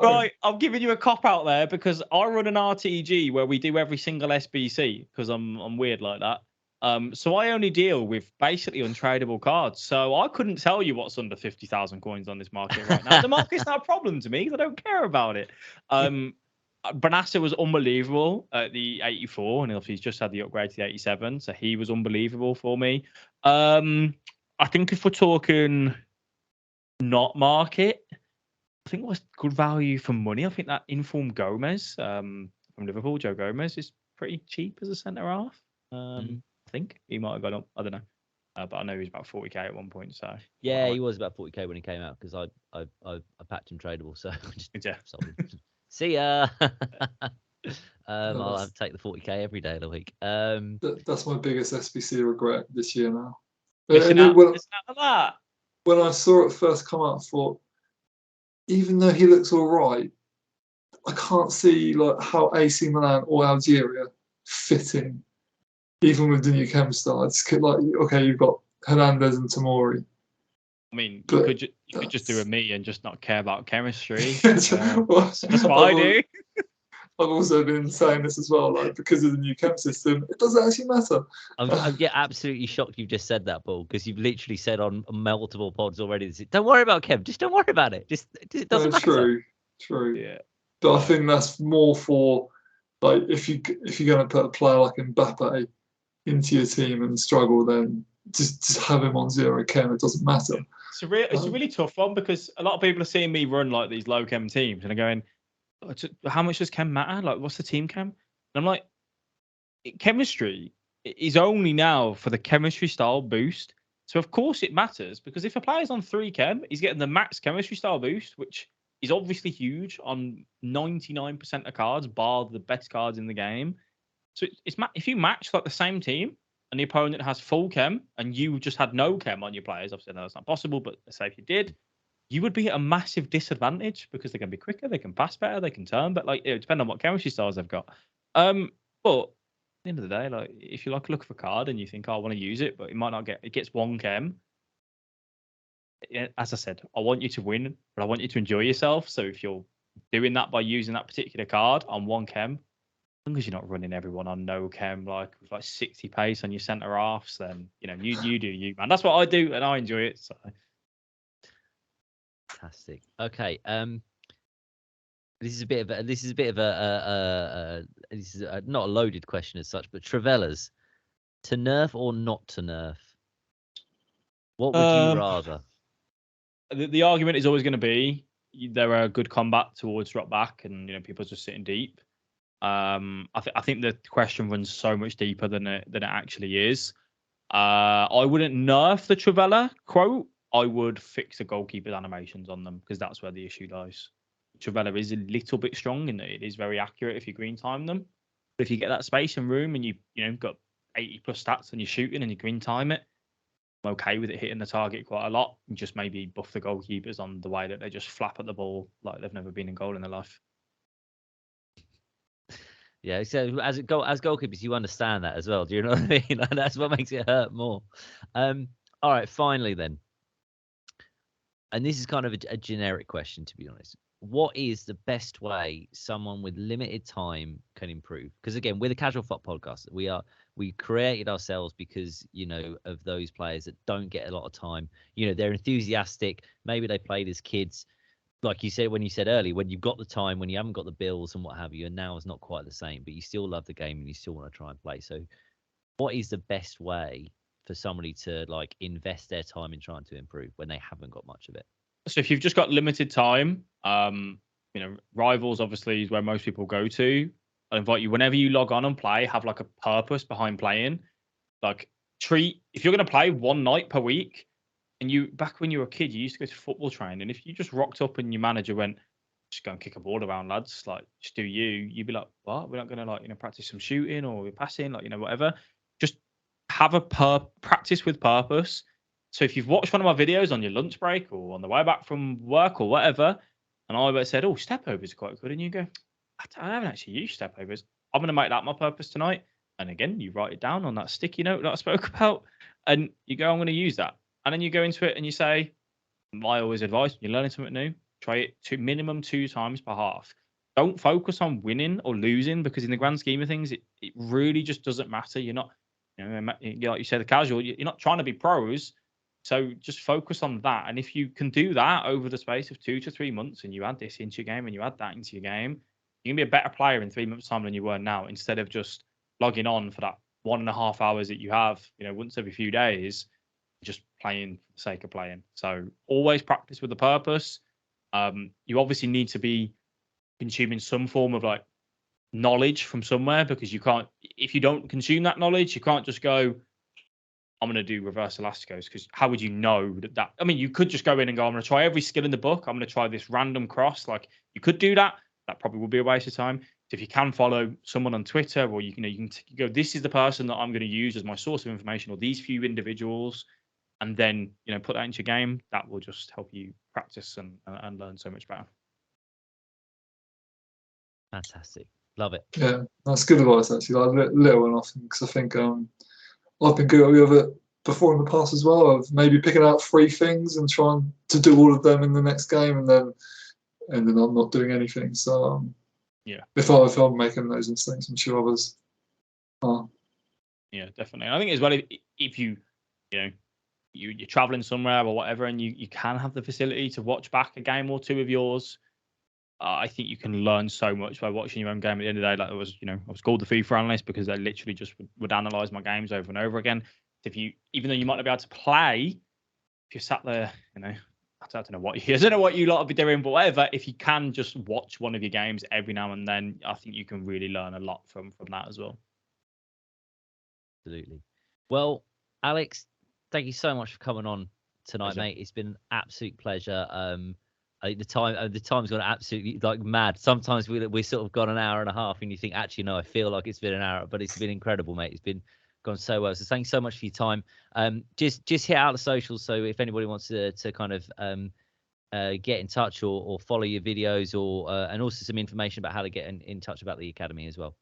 Right, I'm giving you a cop out there because I run an RTG where we do every single SBC because I'm weird like that. So I only deal with basically untradeable cards. So I couldn't tell you what's under 50,000 coins on this market right now. The market's not a problem to me because I don't care about it. Banassa was unbelievable at the 84, and obviously he's just had the upgrade to the 87, so he was unbelievable for me. I think if we're talking not market, I think what's good value for money, I think that informed Gomez from Liverpool, Joe Gomez, is pretty cheap as a centre half. I think he might have gone up, I don't know. But I know he was about 40k at one point. So yeah, he was about 40k when he came out because I packed him tradable, so I just sold him. See ya. I'll have to take the 40k every day of the week. That's my biggest SBC regret this year now. Missing out on that. When I saw it first come out, I thought, even though he looks all right, I can't see like how AC Milan or Algeria fit in, even with the new chem style. It's like, okay, you've got Hernandez and Tomori. I mean, you could just do a me and just not care about chemistry. That's what I do. I've also been saying this as well, like because of the new chem system, it doesn't actually matter. I'm absolutely shocked you've just said that, Paul, because you've literally said on multiple pods already, don't worry about chem, just don't worry about it. Just it doesn't matter. True. Yeah. But I think that's more for like if you're going to put a player like Mbappe into your team and struggle, then just have him on 0 chem. It doesn't matter. It's a really tough one because a lot of people are seeing me run like these low chem teams and are going, how much does chem matter? Like, what's the team chem? And I'm like, chemistry is only now for the chemistry style boost. So of course it matters, because if a player's on 3 chem, he's getting the max chemistry style boost, which is obviously huge on 99% of cards, bar the best cards in the game. So it's if you match like the same team and the opponent has full chem and you just had no chem on your players, obviously I know that's not possible, but let's say if you did, you would be at a massive disadvantage because they're going to be quicker, they can pass better, they can turn, but like it depends on what chemistry styles they've got. But at the end of the day, like if you like look for a card and you think, I want to use it, but it might not it gets 1 chem. As I said, I want you to win, but I want you to enjoy yourself. So if you're doing that by using that particular card on 1 chem, as long as you're not running everyone on no chem, like with like 60 pace on your centre halves, then you do you, man. That's what I do, and I enjoy it. So fantastic. Okay. This is a bit of not a loaded question as such, but Travellas, to nerf or not to nerf? What would you rather? The argument is always going to be there are good combat towards drop back, and people just sitting deep. I think the question runs so much deeper than it actually is. I wouldn't nerf the Travella quote. I would fix the goalkeeper's animations on them, because that's where the issue lies. Travella is a little bit strong in that it is very accurate if you green time them. But if you get that space and room and you've got 80 plus stats and you're shooting and you green time it, I'm okay with it hitting the target quite a lot. And just maybe buff the goalkeepers on the way that they just flap at the ball like they've never been in goal in their life. Yeah, so as goalkeepers, you understand that as well. Do you know what I mean? Like, that's what makes it hurt more. All right, finally then. And this is kind of a generic question, to be honest. What is the best way someone with limited time can improve? Because again, we're the Casual FUT podcast. We created ourselves because, of those players that don't get a lot of time. They're enthusiastic. Maybe they played as kids. Like you said, when you said earlier, when you've got the time, when you haven't got the bills and what have you, and now it's not quite the same, but you still love the game and you still want to try and play. So what is the best way for somebody to like invest their time in trying to improve when they haven't got much of it? So if you've just got limited time, Rivals obviously is where most people go to. I invite you, whenever you log on and play, have like a purpose behind playing. Like if you're going to play 1 night per week, and back when you were a kid, you used to go to football training, and if you just rocked up and your manager went, just go and kick a ball around, lads, like just do you'd be like, what? We're not going to practice some shooting or passing, whatever. Just have a practice with purpose. So if you've watched one of my videos on your lunch break or on the way back from work or whatever, and I said, oh, step overs are quite good, and you go, I haven't actually used step overs. I'm going to make that my purpose tonight. And again, you write it down on that sticky note that I spoke about, and you go, I'm going to use that. And then you go into it and you say, my always advice, when you're learning something new, try it to minimum 2 times per half. Don't focus on winning or losing, because in the grand scheme of things, it really just doesn't matter. You're not, like you said, the casual, you're not trying to be pros. So just focus on that. And if you can do that over the space of 2 to 3 months, and you add this into your game and you add that into your game, you can be a better player in 3 months' time than you were now, instead of just logging on for that 1.5 hours that you have, once every few days, just playing for the sake of playing. So always practice with a purpose. You obviously need to be consuming some form of like knowledge from somewhere, because you can't, if you don't consume that knowledge, you can't just go, I'm going to do reverse elasticos, because how would you know that? I mean, you could just go in and go, I'm going to try every skill in the book. I'm going to try this random cross. Like, you could do that. That probably would be a waste of time. So if you can follow someone on Twitter, or you can go, this is the person that I'm going to use as my source of information, or these few individuals, and then put that into your game, that will just help you practice and learn so much better. Fantastic, love it. Yeah, that's good advice actually. Like little one often, because I think I've been guilty of it before in the past as well, of maybe picking out 3 things and trying to do all of them in the next game, and then I'm not doing anything. So Yeah. If I'm making those instincts, I'm sure others are. Yeah, definitely. And I think as well, if you know you're traveling somewhere or whatever, and you can have the facility to watch back a game or two of yours, I think you can learn so much by watching your own game. At the end of the day, like I was called the FIFA analyst because they literally just would analyze my games over and over again. Even though you might not be able to play, if you're sat there, I don't know what you lot will be doing, but whatever. If you can just watch one of your games every now and then, I think you can really learn a lot from that as well. Absolutely. Well, Alex, thank you so much for coming on tonight, Pleasure. mate. It's been an absolute pleasure. I think the time's gone absolutely like mad. Sometimes we sort of gone an hour and a half, and you think, actually, no, I feel like it's been an hour, but it's been incredible, mate. It's been gone so well. So thanks so much for your time. Just hit out the socials. So if anybody wants to kind of get in touch or follow your videos, or and also some information about how to get in touch about the academy as well.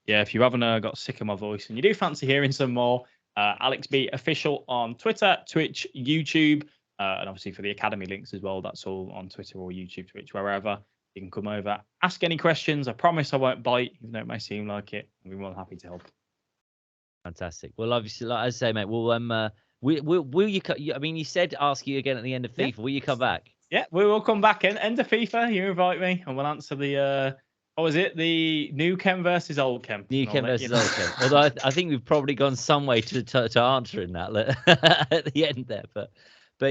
Yeah, if you haven't got sick of my voice and you do fancy hearing some more, AlexBeeOfficial on Twitter, Twitch, YouTube, and obviously for the academy links as well, that's all on Twitter or YouTube, Twitch, wherever. You can come over, ask any questions. I promise I won't bite, even though it may seem like it. I'll be more than happy to help. Fantastic. Well, obviously, like I say, mate, will you? I mean, you said ask you again at the end of FIFA. Yeah. Will you come back? Yeah, we will come back in end of FIFA. You invite me, and we'll answer the what was it? The new Chem versus old Chem. New Chem versus old Chem. Although I think we've probably gone some way to answering that at the end there, but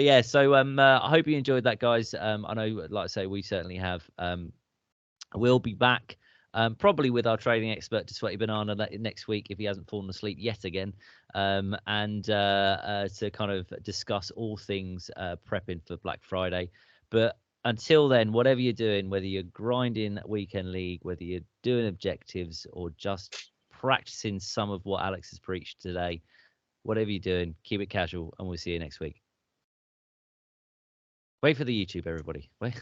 yeah. So I hope you enjoyed that, guys. I know, like I say, we certainly have. We'll be back. Probably with our trading expert to Sweaty Banana next week if he hasn't fallen asleep yet again, and to kind of discuss all things prepping for Black Friday. But until then, whatever you're doing, whether you're grinding weekend league, whether you're doing objectives or just practicing some of what Alex has preached today, whatever you're doing, keep it casual, and we'll see you next week. Wait for the YouTube, everybody. Wait.